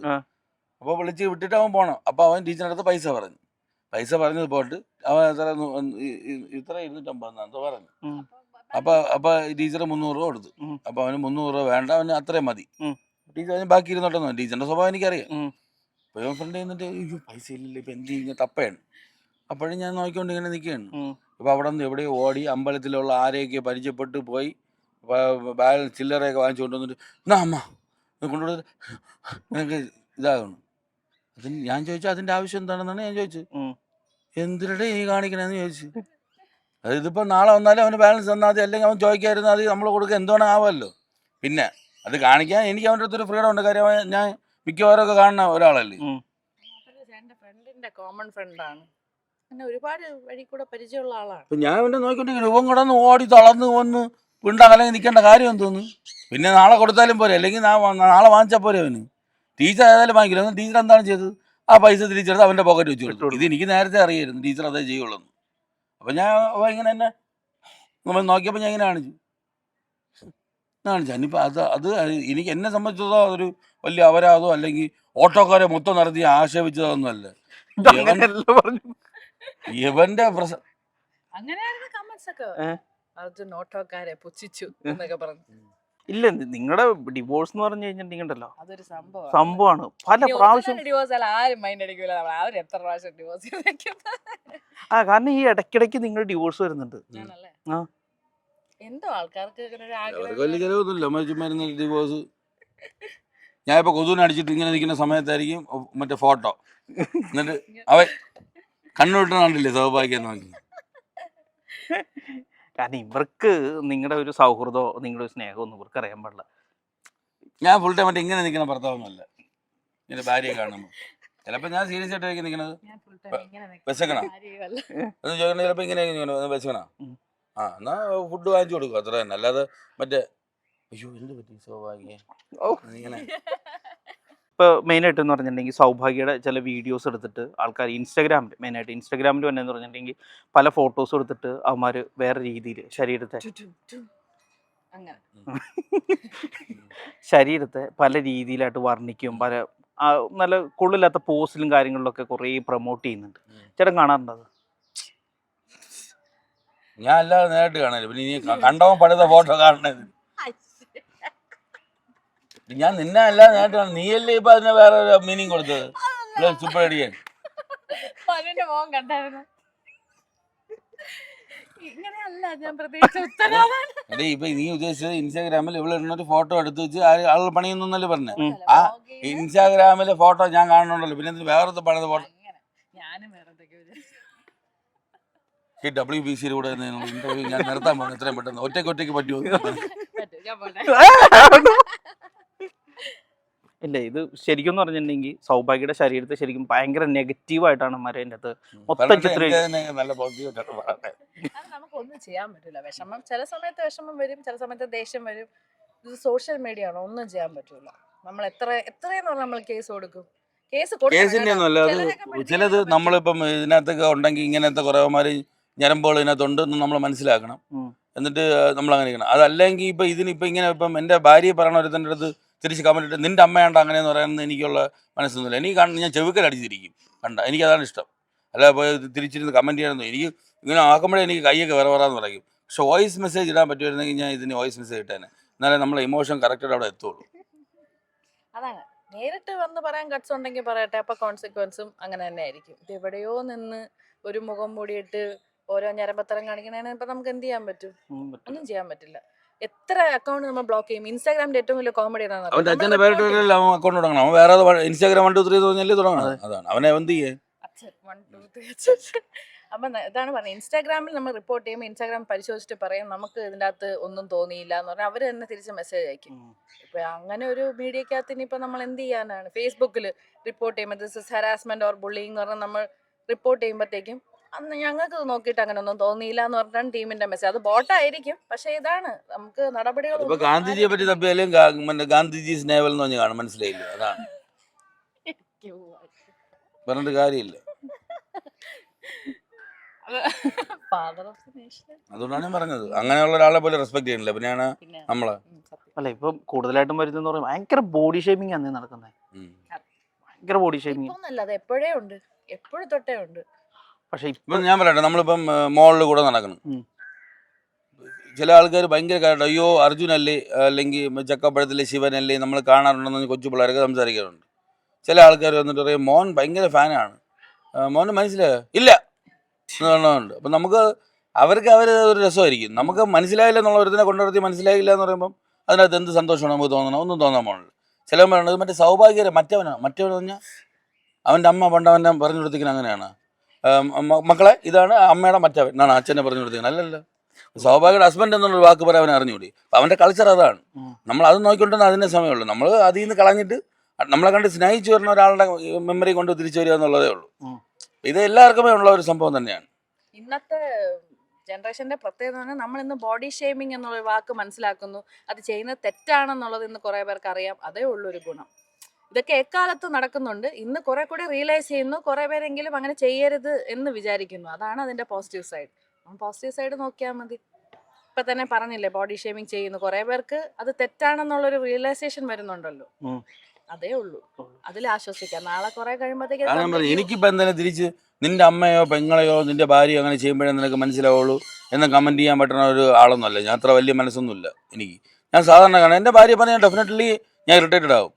അപ്പൊ വിളിച്ച് വിട്ടിട്ട് അവൻ പോകണം. അപ്പൊ അവൻ ടീച്ചറിന്റെ അടുത്ത് പൈസ പറഞ്ഞത് പോയിട്ട് അവൻ ഇത്ര 250 എന്തോ പറഞ്ഞു. അപ്പൊ ടീച്ചർ 300 രൂപ കൊടുത്തു. അപ്പൊ അവന് 300 രൂപ വേണ്ട, അവന് അത്രയും മതി. ടീച്ചർ അതിന് ബാക്കി 200 ടീച്ചറിന്റെ സ്വഭാവം എനിക്കറിയാം. അപ്പൊ ഇവൻ ഫ്രണ്ട് ചെയ്യുന്നിട്ട് പൈസ ഇല്ലല്ലോ, ഇപ്പൊ എന്ത് ചെയ്യുക, തപ്പയാണ്. അപ്പോഴും ഞാൻ നോക്കിക്കൊണ്ട് ഇങ്ങനെ നിൽക്കുകയാണ്. ഇപ്പൊ അവിടെ നിന്ന് എവിടെയോ ഓടി അമ്പലത്തിലുള്ള ആരെയൊക്കെ പരിചയപ്പെട്ട് പോയി ചില്ലറയൊക്കെ വാങ്ങിച്ചുകൊണ്ട് വന്നിട്ട് എന്നാ അമ്മ കൊണ്ടുപോയി എനിക്ക് ഇതാകണം. അതിന് ഞാൻ ചോദിച്ചു അതിന്റെ ആവശ്യം എന്താണെന്നാണ് ഞാൻ ചോദിച്ചത്. എന്തിനടെ ഈ കാണിക്കണേന്ന് ചോദിച്ചു. അത് ഇതിപ്പോ നാളെ വന്നാലും അവന് ബാലൻസ് തന്നാൽ മതി, അല്ലെങ്കിൽ അവൻ ചോദിക്കായിരുന്നു അത് നമ്മൾ കൊടുക്കുക എന്തോണം ആവുമല്ലോ. പിന്നെ അത് കാണിക്കാൻ എനിക്ക് അവൻ്റെ അടുത്തൊരു ഫ്രീഡം ഉണ്ട്. കാര്യം ഞാൻ മിക്കവാറൊക്കെ കാണുന്ന ഒരാളല്ലേ. എന്റെ ഫ്രണ്ടിന്റെ കോമൺ ഫ്രണ്ടാണ്, ഒരുപാട് വഴി കൂടെ പരിചയമുള്ള ആളാണ്. അപ്പൊ ഞാൻ അവന്റെ നോക്കിക്കൊണ്ടിരിക്കുന്നു. ഇവൻ കിടന്ന് ഓടി തളർന്ന് വന്ന് വീണ്ടകലെങ്കിൽ നിൽക്കേണ്ട കാര്യം എന്തോന്നു. പിന്നെ നാളെ കൊടുത്താലും പോരെ, അല്ലെങ്കിൽ നാളെ വാങ്ങിച്ചാൽ പോരെ അവന്. ടീച്ചർ ഏതായാലും വാങ്ങിക്കില്ല. ടീച്ചർ എന്താണ് ചെയ്തത്, ആ പൈസ തിരിച്ചെടുത്ത് അവന്റെ പോക്കറ്റ് വെച്ച് കൊടുത്തു. ഇത് എനിക്ക് നേരത്തെ അറിയായിരുന്നു ടീച്ചർ അതേ ചെയ്യുള്ളൂ. അപ്പൊ ഞാൻ ഇങ്ങനെ തന്നെ നമ്മൾ നോക്കിയപ്പോൾ ഞാൻ ഇങ്ങനെ കാണിച്ചു. ഇനിയിപ്പോൾ അത് എനിക്ക് എന്നെ സംബന്ധിച്ചതോ അതൊരു വലിയ അപരാധമോ അല്ലെങ്കിൽ ഓട്ടോക്കാരെ മൊത്തം നടത്തി ആക്ഷേപിച്ചതൊന്നുമല്ല. ഇവന്റെ അങ്ങനെയായിരുന്നു കമന്റ്സ് ഒക്കെ. അർജുൻ ഓട്ടോക്കാരെ പുച്ഛിച്ചു എന്നൊക്കെ പറഞ്ഞു. ഇല്ല നിങ്ങളുടെ ഡിവോഴ്സ് എന്ന് പറഞ്ഞു കഴിഞ്ഞിട്ടുണ്ടല്ലോ അതൊരു സംഭവം സംഭവമാണ്. പല പ്രാവശ്യം ഡിവോഴ്സ് അല്ല ആരും മൈൻഡ് അടിക്കൂല. അവർ എത്ര പ്രാവശ്യം ഡിവോഴ്സ് കാരണം ഈ ഇടയ്ക്കിടയ്ക്ക് നിങ്ങൾ ഡിവോഴ്സ് വരുന്നുണ്ട്. ആണല്ലേ? ആ. എന്തോ ആൾക്കാർക്ക് ഇങ്ങനെ ഒരു അവർക്ക് വലിയ ആഗ്രഹം. ചിലവൊന്നുമില്ല. നമ്മൾ ചുമ്മാ ഇരുന്ന് ഡിവോഴ്സ്. ഞാൻ ഇപ്പോൾ കൊതുവിനെ അടിച്ചിട്ട് ഇങ്ങനെ നിൽക്കുന്ന സമയത്തായിരിക്കും മറ്റേ ഫോട്ടോ, എന്നിട്ട് അവൻ കണ്ണുവിട്ട് കണ്ടില്ലേ സൗഭാഗ്യം നോക്കി. കാരണം ഇവർക്ക് നിങ്ങളുടെ ഒരു സൗഹൃദമോ നിങ്ങളുടെ ഒരു സ്നേഹമൊന്നും ഇവർക്ക് അറിയാൻ പാടില്ല. ഞാൻ ഫുൾ ടൈം മറ്റേ ഇങ്ങനെ നിൽക്കുന്ന ഭർത്താവൊന്നുമല്ല. ഇങ്ങനെ ഭാര്യയെ കാണുമ്പോൾ ചിലപ്പോൾ ഞാൻ സീരിയസ് ആയിട്ടായിരിക്കും നിൽക്കുന്നത്. ഞാൻ full time ഇങ്ങനെ നിൽക്കുന്ന വിശക്കണ കാര്യമല്ല. എന്ന് ചോദിക്കണ ചിലപ്പോൾ ഇങ്ങനെ വിശക്കണ എന്നാ ഫുഡ് വാങ്ങിച്ചു കൊടുക്കും, അത്ര തന്നെ. അല്ലാതെ മറ്റേ അയ്യോ എന്ത് പറ്റി സൗഭാഗ്യ ഇങ്ങനെ. ഇപ്പോൾ മെയിനായിട്ട് എന്ന് പറഞ്ഞിട്ടുണ്ടെങ്കിൽ സൗഭാഗ്യയുടെ ചില വീഡിയോസ് എടുത്തിട്ട് ആൾക്കാർ ഇൻസ്റ്റാഗ്രാമിൽ മെയിനായിട്ട് ഇൻസ്റ്റാഗ്രാമിൽ തന്നെ എന്ന് പറഞ്ഞിട്ടുണ്ടെങ്കിൽ പല ഫോട്ടോസ് എടുത്തിട്ട് അവന്മാർ വേറെ രീതിയിൽ അങ്ങനെ ശരീരത്തെ പല രീതിയിലായിട്ട് വർണ്ണിക്കും. പല നല്ല കൊള്ളില്ലാത്ത പോസ്റ്റിലും കാര്യങ്ങളിലൊക്കെ കുറേ പ്രൊമോട്ട് ചെയ്യുന്നുണ്ട്. ചേട്ടൻ കാണാറുണ്ട് അത്? ഞാൻ അല്ലാതെ നേരിട്ട് കാണാനില്ല. പിന്നെ നീ കണ്ടവൻ പണിത ഫോട്ടോ കാണണത്. ഞാൻ നിന്നെ അല്ലാതെ നേരിട്ട് കാണും. നീയല്ലേ ഇപ്പൊ അതിനെ വേറെ മീനിങ് കൊടുത്തത് സൂപ്പർ അടിയാൻ. പലന്റെ മോൻ കണ്ടായിരുന്നു. ഇങ്ങനെയല്ല ഞാൻ പ്രത്യേകിച്ച് ഉത്തരവാദം. എടേ ഇപ്പൊ നീ ഉദ്ദേശിച്ചത് ഇൻസ്റ്റാഗ്രാമിൽ ഇവിടെ ഇടുന്നൊരു ഫോട്ടോ എടുത്ത് വെച്ച് ആളുകൾ പണിയൊന്നല്ലേ പറഞ്ഞേ. ആ ഇൻസ്റ്റാഗ്രാമിലെ ഫോട്ടോ ഞാൻ കാണുന്നുണ്ടല്ലോ, പിന്നെ എന്തിന് വേറെ പണിത ഫോട്ടോ? ഞാനും വേറെ എന്തൊക്കെയോ വിചാരിച്ചു. ഈ WBC-യിലൂടെ ഇന്റർവ്യൂ ഞാൻ നിർത്താൻ പോകുന്നു എത്രയും പെട്ടെന്ന്. ഒറ്റയ്ക്ക് പറ്റുമോ? പറ്റും, ഞാൻ പോട്ടെ. ഇല്ല ഇത് ശരിക്കും എന്ന് പറഞ്ഞിട്ടുണ്ടെങ്കിൽ സൗഭാഗ്യയുടെ ശരീരത്തെ ശരിക്കും ഭയങ്കര നെഗറ്റീവായിട്ടാണ് അതിൻ്റെ അകത്ത് മൊത്തം ചിത്രീകരിക്കുന്നത്. നല്ല പോസിറ്റീവായിട്ടാണ് പറഞ്ഞത്. അത് നമുക്കൊന്നും ചെയ്യാൻ പറ്റില്ല. വിഷമം ചില സമയത്ത് വിഷമം വരും, ചില സമയത്ത് ദേഷ്യം വരും. ഇത് സോഷ്യൽ മീഡിയ ആണ്, ഒന്നും ചെയ്യാൻ പറ്റൂല. നമ്മൾ എത്രയെന്ന് പറഞ്ഞാൽ നമ്മൾ കേസ് കൊടുക്കും. കേസിന്റെ ഒന്നും അല്ല അത്. ചിലത് നമ്മളിപ്പം ഇതിനകത്തൊക്കെ ഉണ്ടെങ്കിൽ ഇങ്ങനത്തെ കുറവന്മാര് ഞരമ്പുകൾ ഇതിനകത്തുണ്ട് എന്ന് നമ്മൾ മനസ്സിലാക്കണം. എന്നിട്ട് നമ്മൾ അങ്ങനെ ചെയ്യണം. അതല്ലെങ്കിൽ ഇപ്പൊ ഇതിനിപ്പോ ഇങ്ങനെ ഇപ്പം എന്റെ ഭാര്യയെ പറയണ ഒരുത്തൻ്റെ അടുത്ത് തിരിച്ച് കമന്റ് ഇട്ട് നിന്റെ അമ്മയാണ്ട് അങ്ങനെയെന്ന് പറയാൻ എനിക്കുള്ള മനസ്സൊന്നുമില്ല. എനിക്ക് ഞാൻ ചെവുക്കലടിച്ചിരിക്കും കണ്ട. എനിക്കതാണ് ഇഷ്ടം. അല്ല പോയി തിരിച്ചിരുന്ന് കമന്റ് ചെയ്യണമെന്ന്. എനിക്ക് ഇങ്ങനെ ആക്കുമ്പോഴേ എനിക്ക് കൈയൊക്കെ വരാന്ന് പറയും. പക്ഷെ വോയിസ് മെസ്സേജ് ഇടാൻ പറ്റുമായിരുന്നെങ്കിൽ ഞാൻ ഇതിന് വോയിസ് മെസ്സേജ് ഇട്ടേനെ. എന്നാലേ നമ്മളെ ഇമോഷൻ കറക്റ്റ് അവിടെ എത്തുള്ളൂ. അതാണ് നേരിട്ട് വന്ന് പറയാൻ ഗട്സ് ഉണ്ടെങ്കിൽ പറയട്ടെ. അപ്പൊ കോൺസിക്വൻസും അങ്ങനെ തന്നെ ആയിരിക്കും. ഇത് എവിടെയോ നിന്ന് ഒരു മുഖം മൂടിയിട്ട് ഓരോ ഞരമ്പത്തരം കാണിക്കണേന് ഇപ്പൊ നമുക്ക് എന്ത് ചെയ്യാൻ പറ്റും? ഒന്നും ചെയ്യാൻ പറ്റില്ല. എത്ര അക്കൗണ്ട് നമ്മൾ ബ്ലോക്ക് ചെയ്യും. ഇൻസ്റ്റാഗ്രാമിന്റെ ഏറ്റവും വലിയ കോമഡി അവന്റെ അച്ഛന്റെ പേരിട്ടല്ല അവൻ അക്കൗണ്ട് തുടങ്ങണം. അവൻ വേറെ ഇൻസ്റ്റാഗ്രാം 1 2 3 തോന്നിയല്ലേ തുടങ്ങണം. അതാണ് അവനെ എന്ത് ചെയ്യേ. അപ്പൊ ഇതാണ് പറഞ്ഞത്. ഇൻസ്റ്റാഗ്രാമിൽ നമ്മൾ റിപ്പോർട്ട് ചെയ്യുമ്പോൾ ഇൻസ്റ്റാഗ്രാം പരിശോധിച്ചിട്ട് പറയും നമുക്ക് ഇതിൻ്റെ അകത്ത് ഒന്നും തോന്നിയില്ല എന്ന് പറഞ്ഞാൽ അവർ തന്നെ തിരിച്ച് മെസ്സേജ് അയക്കും. ഇപ്പൊ അങ്ങനെ ഒരു മീഡിയക്കകത്ത് ഇനിയിപ്പോൾ നമ്മൾ എന്ത് ചെയ്യാനാണ്? ഫേസ്ബുക്കിൽ റിപ്പോർട്ട് ചെയ്യുമ്പോൾ this is harassment or bullying എന്ന് പറഞ്ഞാൽ നമ്മൾ റിപ്പോർട്ട് ചെയ്യുമ്പോഴത്തേക്കും അന്ന് ഞങ്ങൾക്ക് നോക്കിയിട്ട് അങ്ങനെ ഒന്നും തോന്നിയില്ല എന്ന് പറഞ്ഞാൽ ടീമിന്റെ മെസ്സേജ്. അത് ബോട്ടായിരിക്കും, പക്ഷെ ഇതാണ് നമുക്ക് നടപടികൾ. ഇപ്പൊ ഗാന്ധിജിയെ പറ്റി തപ്പിയാലും ഗാന്ധിജി സ്നേവൽ എന്ന് പറഞ്ഞ് കാണും. മനസ്സിലായില്ലേ? അതാണ് പറഞ്ഞിട്ട് കാര്യമില്ല. അതുകൊണ്ടാണ് ഞാൻ പറഞ്ഞത് അങ്ങനെയുള്ള ഒരാളെ പോലെ റെസ്പെക്ട് ചെയ്യണില്ല. പിന്നെയാണ് നമ്മളെ അല്ല ഇപ്പൊ കൂടുതലായിട്ടും വരുന്ന പറയുമ്പോൾ ഭയങ്കര ബോഡി ഷേമിങ് ആണ് നടക്കുന്നത്. ഭയങ്കര ബോഡി ഷേമിങ് അത് എപ്പോഴേ ഉണ്ട്, എപ്പോഴും തൊട്ടേ ഉണ്ട്. പക്ഷെ ഇപ്പൊ ഞാൻ പറയട്ടെ, നമ്മളിപ്പം മോളിൽ കൂടെ നടക്കണം. ചില ആൾക്കാർ ഭയങ്കര കാര്യമായിട്ട് അയ്യോ അർജുനല്ലേ അല്ലെങ്കിൽ ചക്കപ്പഴത്തിലെ ശിവനല്ലേ നമ്മൾ കാണാറുണ്ടെന്ന് കൊച്ചു പിള്ളേരൊക്കെ സംസാരിക്കാറുണ്ട്. ചില ആൾക്കാർ വന്നിട്ട് പറയും മോൻ ഭയങ്കര ഫാനാണ്, മോന് മനസ്സിലായോ ഇല്ല എന്നുണ്ട്. അപ്പം നമുക്ക് അവർക്ക് ഒരു രസമായിരിക്കും. നമുക്ക് മനസ്സിലായില്ല എന്നുള്ള ഒരുത്തിനെ കൊണ്ടുവരുത്തി മനസ്സിലായില്ല എന്ന് പറയുമ്പം അതിനകത്ത് എന്ത് സന്തോഷമാണ് നമുക്ക് തോന്നണം? ഒന്നും തോന്നാൻ പോകണില്ല. ചിലവൻ പറയുന്നത് മറ്റേ സൗഭാഗ്യരെ മറ്റവൻ പറഞ്ഞാൽ അവൻ്റെ അമ്മ പണ്ടവൻ്റെ പറഞ്ഞു കൊടുത്തിരിക്കുന്നത് അങ്ങനെയാണ്. മക്കളെ ഇതാണ് അമ്മയുടെ മറ്റവൻ എന്നാണ് അച്ഛനെ പറഞ്ഞു കൊടുത്തിരിക്കുന്നത്. അല്ലല്ലോ, സൗഭാഗ്യയുടെ ഹസ്ബൻഡ് എന്നുള്ളൊരു വാക്ക് പറയാൻ അവൻ അറിഞ്ഞുകൂടി. അപ്പം അവൻ്റെ കൾച്ചർ അതാണ്. നമ്മൾ അത് നോക്കിക്കൊണ്ടെന്ന് അതിൻ്റെ സമയമുള്ളൂ. നമ്മൾ അതിൽ നിന്ന് കളഞ്ഞിട്ട് നമ്മളെ കണ്ട് സ്നേഹിച്ചു വരുന്ന ഒരാളുടെ മെമ്മറി കൊണ്ട് തിരിച്ചു വരിക എന്നുള്ളതേ ഉള്ളൂ. ഇത് എല്ലാവർക്കുമേ ഉള്ള ഒരു സംഭവം തന്നെയാണ്. ഇന്നത്തെ ജനറേഷന്റെ പ്രത്യേകത പറഞ്ഞാൽ നമ്മൾ ഇന്ന് ബോഡി ഷേമിങ് എന്നുള്ള വാക്ക് മനസ്സിലാക്കുന്നു. അത് ചെയ്യുന്നത് തെറ്റാണെന്നുള്ളത് ഇന്ന് കുറെ പേർക്ക് അറിയാം. അതേ ഉള്ളൊരു ഗുണം. ഇതൊക്കെ എക്കാലത്ത് നടക്കുന്നുണ്ട്. ഇന്ന് കുറെ കൂടി റിയലൈസ് ചെയ്യുന്നു. കുറെ പേരെങ്കിലും അങ്ങനെ ചെയ്യരുത് എന്ന് വിചാരിക്കുന്നു. അതാണ് അതിന്റെ പോസിറ്റീവ് സൈഡ്. പോസിറ്റീവ് സൈഡ് നോക്കിയാൽ മതി. ഇപ്പൊ തന്നെ പറഞ്ഞില്ലേ ബോഡി ഷേമിങ് ചെയ്യുന്നു. കുറെ പേർക്ക് അത് തെറ്റാണെന്നുള്ളൊരു റിയലൈസേഷൻ വരുന്നുണ്ടല്ലോ. അതേ ഉള്ളൂ. അതിൽ ആശ്വസിക്കാം. നാളെ കുറെ കഴിയുമ്പോഴത്തേക്ക് എനിക്കിപ്പോ എന്തായാലും തിരിച്ച് നിന്റെ അമ്മയോ പെങ്ങളെയോ നിന്റെ ഭാര്യയോ അങ്ങനെ ചെയ്യുമ്പോഴേ നിനക്ക് മനസ്സിലാവുള്ളൂ എന്ന് കമന്റ് ചെയ്യാൻ പറ്റുന്ന ഒരു ആളൊന്നുമല്ല ഞാൻ. അത്ര വലിയ മനസ്സൊന്നുമില്ല എനിക്ക്. ഞാൻ സാധാരണ കാണാം. എൻ്റെ ഭാര്യ പറഞ്ഞാൽ ഡെഫിനറ്റ്ലി ഞാൻ ഇറിറ്റേറ്റഡ് ആവും.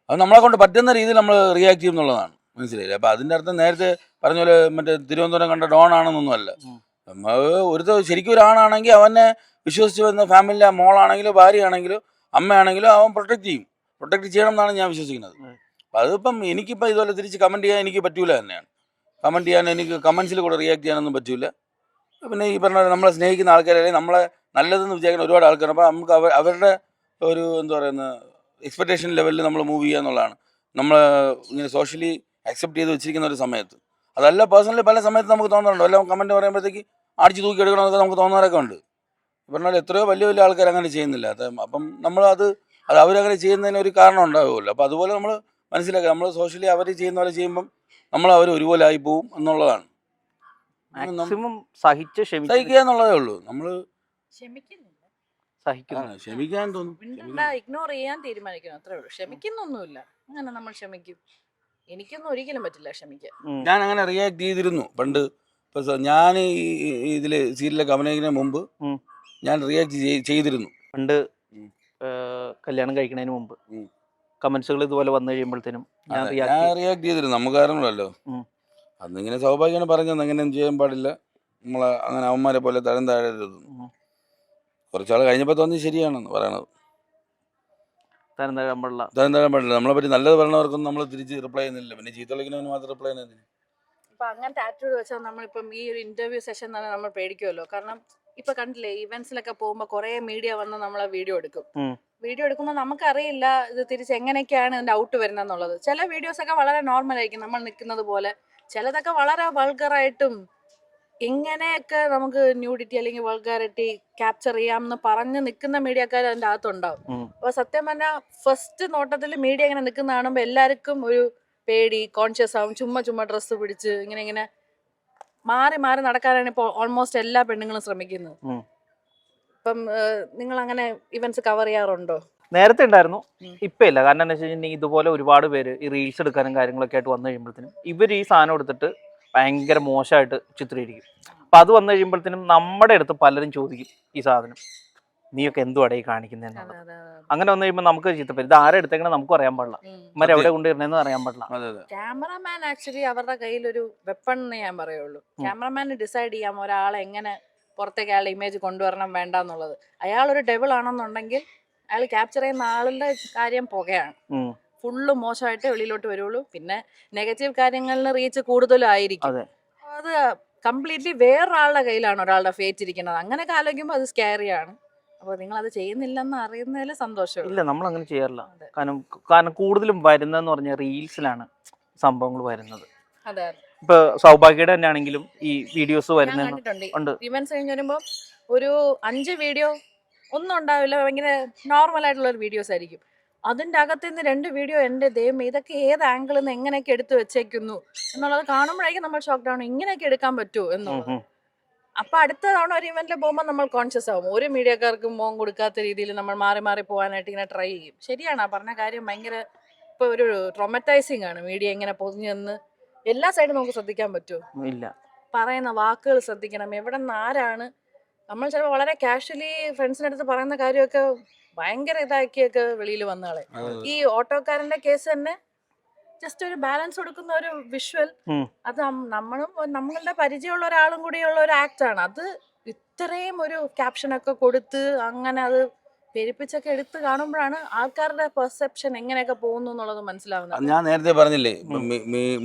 അത് നമ്മളെ കൊണ്ട് പറ്റുന്ന രീതിയിൽ നമ്മൾ റിയാക്ട് ചെയ്യും എന്നുള്ളതാണ്. മനസ്സിലായില്ലേ? അപ്പോൾ അതിൻ്റെ അർത്ഥം നേരത്തെ പറഞ്ഞ പോലെ മറ്റേ തിരുവനന്തപുരം കണ്ട ഡോൺ ആണെന്നൊന്നുമല്ല. ശരിക്കും ഒരാണാണെങ്കിൽ അവനെ വിശ്വസിച്ച് വന്ന ഫാമിലിയിലെ മോളാണെങ്കിലോ ഭാര്യയാണെങ്കിലോ അമ്മയാണെങ്കിലോ അവൻ പ്രൊട്ടക്ട് ചെയ്യണം എന്നാണ് ഞാൻ വിശ്വസിക്കുന്നത്. അപ്പം അതിപ്പം എനിക്കിപ്പോൾ ഇതുപോലെ തിരിച്ച് കമൻറ്റ് ചെയ്യാൻ എനിക്ക് പറ്റൂല തന്നെയാണ്. കമൻറ്റ് ചെയ്യാൻ എനിക്ക് കമൻസിൽ കൂടെ റിയാക്ട് ചെയ്യാനൊന്നും പറ്റൂല. പിന്നെ ഈ പറഞ്ഞ നമ്മളെ സ്നേഹിക്കുന്ന ആൾക്കാരെ നമ്മളെ നല്ലതെന്ന് വിചാരിക്കുന്ന ഒരുപാട് ആൾക്കാർ. അപ്പോൾ നമുക്ക് അവരുടെ ഒരു എന്താ പറയുന്ന എക്സ്പെക്ടേഷൻ ലെവലിൽ നമ്മൾ മൂവ് ചെയ്യുക എന്നുള്ളതാണ് നമ്മൾ ഇങ്ങനെ സോഷ്യലി അക്സെപ്റ്റ് ചെയ്ത് വെച്ചിരിക്കുന്ന ഒരു സമയത്ത്. അതല്ല പേഴ്സണലി പല സമയത്ത് നമുക്ക് തോന്നാറുണ്ട്. എല്ലാം കമൻറ്റ് പറയുമ്പോഴത്തേക്ക് അടിച്ച് തൂക്കി എടുക്കണമെന്നൊക്കെ നമുക്ക് തോന്നാറൊക്കെ ഉണ്ട്. പറഞ്ഞാൽ എത്രയോ വലിയ വലിയ ആൾക്കാർ അങ്ങനെ ചെയ്യുന്നില്ല. അപ്പം നമ്മൾ അത് അവരങ്ങനെ ചെയ്യുന്നതിന് ഒരു കാരണം ഉണ്ടാവുമല്ലോ. അപ്പോൾ അതുപോലെ നമ്മൾ മനസ്സിലാക്കുക, നമ്മൾ സോഷ്യലി അവർ ചെയ്യുന്ന പോലെ ചെയ്യുമ്പം നമ്മൾ അവർ ഒരുപോലെ ആയി പോവും എന്നുള്ളതാണ്. മാക്സിമം സഹിക്കുക എന്നുള്ളതേ ഉള്ളൂ. നമ്മൾ ക്ഷമിക്കാൻ തോന്നും, ഇഗ്നോർ ചെയ്യാൻ തീരുമാനിക്കണം, അത്രേ ഉള്ളൂ. ക്ഷമിക്കുന്നൊന്നുമില്ല. അങ്ങനെ നമ്മൾ ക്ഷമിക്കും? എനിക്കൊന്നും ഒരിക്കലും പറ്റില്ല ക്ഷമിക്കാൻ. ഞാൻ അങ്ങനെ റിയാക്ട് ചെയ്തിരുന്നു പണ്ട്. ഞാൻ ഇതിൽ സീരിയലൊക്കെ അഭിനയിക്കുന്നതിന് മുമ്പ് ഞാൻ റിയാക്ട് ചെയ്തിരുന്നു. പണ്ട് കല്യാണം കഴിക്കുന്നതിന് മുമ്പ് കമന്റ്സുകൾ ഇതുപോലെ വന്നു കഴിയുമ്പോഴത്തേനും ഞാൻ റിയാക്ട് ചെയ്തിരുന്നു. നമുക്ക് കാരണമല്ലോ. അന്നിങ്ങനെ സൗഭാഗ്യമാണ് പറഞ്ഞത് അങ്ങനെയൊന്നും ചെയ്യാൻ പാടില്ല, നമ്മളെ അങ്ങനെ അവന്മാരെ പോലെ തരം താഴരുത്. കുറച്ചാൾ കഴിഞ്ഞപ്പോൾ തോന്നി ശരിയാണെന്ന് പറയണത്. തരം താഴാൻ പാടില്ല. നമ്മളെ പറ്റി നല്ലത് പറയണവർക്കൊന്നും നമ്മൾ തിരിച്ച് റിപ്ലൈ ചെയ്യുന്നില്ല. പിന്നെ ചീത്ത വിളിക്കുന്നവന് മാത്രം റിപ്ലൈ ചെയ്യുന്നതിന്. ഇപ്പൊ അങ്ങനത്തെ ആറ്റിറ്റ്യൂഡ് വെച്ചാൽ നമ്മളിപ്പം ഈ ഒരു ഇന്റർവ്യൂ സെഷൻ തന്നെ നമ്മൾ പേടിക്കുമല്ലോ. കാരണം ഇപ്പൊ കണ്ടില്ലേ, ഇവന്റ്സിലൊക്കെ പോകുമ്പോൾ കുറെ മീഡിയ വന്ന് നമ്മളെ വീഡിയോ എടുക്കുമ്പോൾ നമുക്കറിയില്ല ഇത് തിരിച്ച് എങ്ങനെയൊക്കെയാണ് ഇതിന്റെ ഔട്ട് വരുന്നതെന്നുള്ളത്. ചില വീഡിയോസ് ഒക്കെ വളരെ നോർമൽ ആയിരിക്കും, നമ്മൾ നിൽക്കുന്നത് പോലെ. ചിലതൊക്കെ വളരെ വൾഗറായിട്ടും ഇങ്ങനെയൊക്കെ നമുക്ക് ന്യൂഡിറ്റി അല്ലെങ്കിൽ വൾഗാരിറ്റി ക്യാപ്ചർ ചെയ്യാമെന്ന് പറഞ്ഞ് നിൽക്കുന്ന മീഡിയക്കാർ അതിൻ്റെ അകത്തുണ്ടാവും. അപ്പൊ സത്യം പറഞ്ഞാൽ ഫസ്റ്റ് നോട്ടത്തിൽ മീഡിയ ഇങ്ങനെ നിൽക്കുന്ന കാണുമ്പോൾ എല്ലാവർക്കും ഒരു പേടി, കോൺഷ്യസ് ആവും. ചുമ്മാ ഡ്രസ്സ് പിടിച്ച് ഇങ്ങനെ മാറി നടക്കാനാണ് ഇപ്പോൾ ഓൾമോസ്റ്റ് എല്ലാ പെണ്ണുങ്ങളും ശ്രമിക്കുന്നത്. ഇപ്പം നിങ്ങൾ അങ്ങനെ ഇവന്റ്സ് കവർ ചെയ്യാറുണ്ടോ? നേരത്തെ ഉണ്ടായിരുന്നു, ഇപ്പൊ ഇല്ല. കാരണം എന്താ വെച്ചിട്ടുണ്ടെങ്കിൽ ഇതുപോലെ ഒരുപാട് പേര് ഈ റീൽസ് എടുക്കാനും കാര്യങ്ങളൊക്കെ ആയിട്ട് വന്നു കഴിയുമ്പോഴത്തേനും ഇവർ ഈ സാധനം എടുത്തിട്ട് ഭയങ്കര മോശമായിട്ട് ചിത്രീകരിക്കും. അപ്പൊ അത് വന്നു കഴിയുമ്പോഴത്തേനും നമ്മുടെ അടുത്ത് പലരും ചോദിക്കും ഈ സാധനം നീയൊക്കെ എന്തുവാടേ കാണിക്കുന്നതെന്നുള്ളത്. അങ്ങനെ വന്നു കഴിയുമ്പോൾ നമുക്ക് ചീത്തപ്പേര്. ഇത് ആരെ എടുത്തേക്കണേ നമുക്കും അറിയാൻ പാടില്ല, ഇവരെ എവിടെ കൊണ്ടുവരുന്നതെന്ന് അറിയാൻ പാടില്ല. ക്യാമറമാൻ ആക്ച്വലി അവരുടെ കയ്യിൽ ഒരു വെപ്പൺ എന്ന് ഞാൻ പറയുള്ളൂ. ക്യാമറമാന് ഡിസൈഡ് ചെയ്യാം ഒരാളെ എങ്ങനെ പുറത്തേക്ക് അയാളുടെ ഇമേജ് കൊണ്ടുവരണം വേണ്ട എന്നുള്ളത്. അയാളൊരു ഡെവിൾ ആണെന്നുണ്ടെങ്കിൽ അയാൾ ക്യാപ്ചർ ചെയ്യുന്ന ആളുടെ കാര്യം പുകയാണ്, ഫുള്ള് മോശമായിട്ട് വെളിയിലോട്ട് വരുള്ളൂ. പിന്നെ നെഗറ്റീവ് കാര്യങ്ങളിൽ റീച്ച് കൂടുതലും ആയിരിക്കും. അത് കംപ്ലീറ്റ്ലി വേറൊരാളുടെ കയ്യിലാണ് ഒരാളുടെ ഫേറ്റ് ഇരിക്കുന്നത്. അങ്ങനെയൊക്കെ ആലോചിക്കുമ്പോൾ അത് സ്കാരിയാണ്. അപ്പോൾ നിങ്ങൾ അത് ചെയ്യുന്നില്ലെന്ന് അറിയുന്നതിൽ സന്തോഷം. ഇല്ല, നമ്മൾ അങ്ങനെ ചെയ്യാറില്ല. കാരണം കൂടുതലും വരുന്നതെന്ന് പറഞ്ഞാൽ റീൽസിലാണ് സംഭവങ്ങൾ വരുന്നത്. അതെ, ഇപ്പൊ സൗഭാഗ്യയുടെ തന്നെ ആണെങ്കിലും ഈ വീഡിയോസ് വരുന്നുണ്ട്. ഇവന്റ്സ് കഴിഞ്ഞ് വരുമ്പോൾ ഒരു 5 വീഡിയോ ഒന്നും ഉണ്ടാവില്ല, ഭയങ്കര നോർമൽ ആയിട്ടുള്ള ഒരു വീഡിയോസ് ആയിരിക്കും. അതിൻ്റെ അകത്ത് നിന്ന് 2 വീഡിയോ എൻ്റെ ദൈവം ഇതൊക്കെ ഏത് ആംഗിളിൽ നിന്ന് എങ്ങനെയൊക്കെ എടുത്ത് വെച്ചേക്കുന്നു എന്നുള്ളത് കാണുമ്പോഴേക്കും നമ്മൾ ഷോക്ക്ഡ് ആണ്. ഇങ്ങനെയൊക്കെ എടുക്കാൻ പറ്റുമോ എന്നുള്ളത്. അപ്പൊ അടുത്ത തവണ ഒരു ഇവന്റിൽ പോകുമ്പോൾ നമ്മൾ കോൺഷ്യസ് ആവും. ഒരു മീഡിയക്കാർക്കും മോൻ കൊടുക്കാത്ത രീതിയിൽ നമ്മൾ മാറി പോകാനായിട്ട് ഇങ്ങനെ ട്രൈ ചെയ്യും. ശരിയാണ് ആ പറഞ്ഞ കാര്യം. ഭയങ്കര ഇപ്പൊ ഒരു ട്രോമറ്റൈസിങ് ആണ് മീഡിയ ഇങ്ങനെ പൊതിഞ്ഞു നിന്ന്. എല്ലാ സൈഡും നമുക്ക് ശ്രദ്ധിക്കാൻ പറ്റുമോ? ഇല്ല. പറയുന്ന വാക്കുകൾ ശ്രദ്ധിക്കണം. എവിടെ നിന്ന് ആരാണ്. നമ്മൾ ചിലപ്പോൾ വളരെ കാഷ്വലി ഫ്രണ്ട്സിൻ്റെ അടുത്ത് പറയുന്ന കാര്യമൊക്കെ ഭയങ്കര ഇതാക്കിയൊക്കെ വെളിയിൽ വന്നാളെ. ഈ ഓട്ടോക്കാരന്റെ കേസ് തന്നെ ജസ്റ്റ് ഒരു ബാലൻസ് കൊടുക്കുന്ന ഒരു വിഷ്വൽ, അത് നമ്മളുടെ പരിചയമുള്ള ഒരാളും കൂടിയുള്ള ഒരു ആക്ട് ആണ്. അത് ഇത്രയും ഒരു ക്യാപ്ഷനൊക്കെ കൊടുത്ത് അങ്ങനെ അത് പെരുപ്പിച്ചൊക്കെ എടുത്ത് കാണുമ്പോഴാണ് ആൾക്കാരുടെ പെർസെപ്ഷൻ എങ്ങനെയൊക്കെ പോകുന്നു എന്നുള്ളത് മനസ്സിലാവുന്നത്. ഞാൻ നേരത്തെ പറഞ്ഞില്ലേ,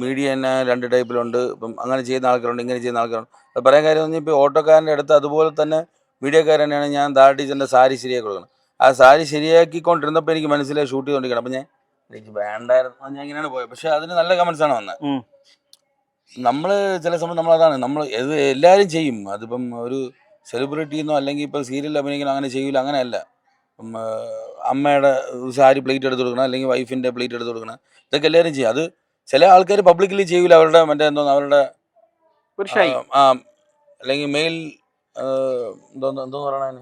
മീഡിയ തന്നെ 2 ടൈപ്പിലുണ്ട്. ഇപ്പം അങ്ങനെ ചെയ്യുന്ന ആൾക്കാരുണ്ട്, ഇങ്ങനെ ചെയ്യുന്ന ആൾക്കാരുണ്ട്. അത് പറയാൻ കാര്യം പറഞ്ഞാൽ ഇപ്പോൾ ഓട്ടോക്കാരൻ്റെ അടുത്ത് അതുപോലെ തന്നെ മീഡിയക്കാരൻ തന്നെയാണ്. ഞാൻ ദാ ടീച്ചറിൻ്റെ സാരി ശരിയാക്കി കൊടുക്കണം. ആ സാരി ശരിയാക്കിക്കൊണ്ടിരുന്നപ്പോൾ എനിക്ക് മനസ്സിലായി ഷൂട്ട് ചെയ്തുകൊണ്ടിരിക്കണം. അപ്പം എനിക്ക് വേണ്ടായിരുന്നു, ഞാൻ ഇങ്ങനെയാണ് പോയത്. പക്ഷെ അതിന് നല്ല കമൻസാണ് വന്നത്. നമ്മൾ ചില സമയം നമ്മളതാണ് നമ്മൾ എല്ലാവരും ചെയ്യും. അതിപ്പം ഒരു സെലിബ്രിറ്റിന്നോ അല്ലെങ്കിൽ ഇപ്പം സീരിയൽ അഭിനയിക്കണോ അങ്ങനെ ചെയ്യില്ല, അങ്ങനെയല്ല. അമ്മയുടെ സാരി പ്ലേറ്റ് എടുത്ത് കൊടുക്കണം, അല്ലെങ്കിൽ വൈഫിൻ്റെ പ്ലേറ്റ് എടുത്ത് കൊടുക്കണം, ഇതൊക്കെ എല്ലാവരും ചെയ്യും. അത് ചില ആൾക്കാർ പബ്ലിക്കലി ചെയ്യൂല. അവരുടെ എന്തോ അവരുടെ അല്ലെങ്കിൽ മെയിൽ എന്തോന്ന് പറയണ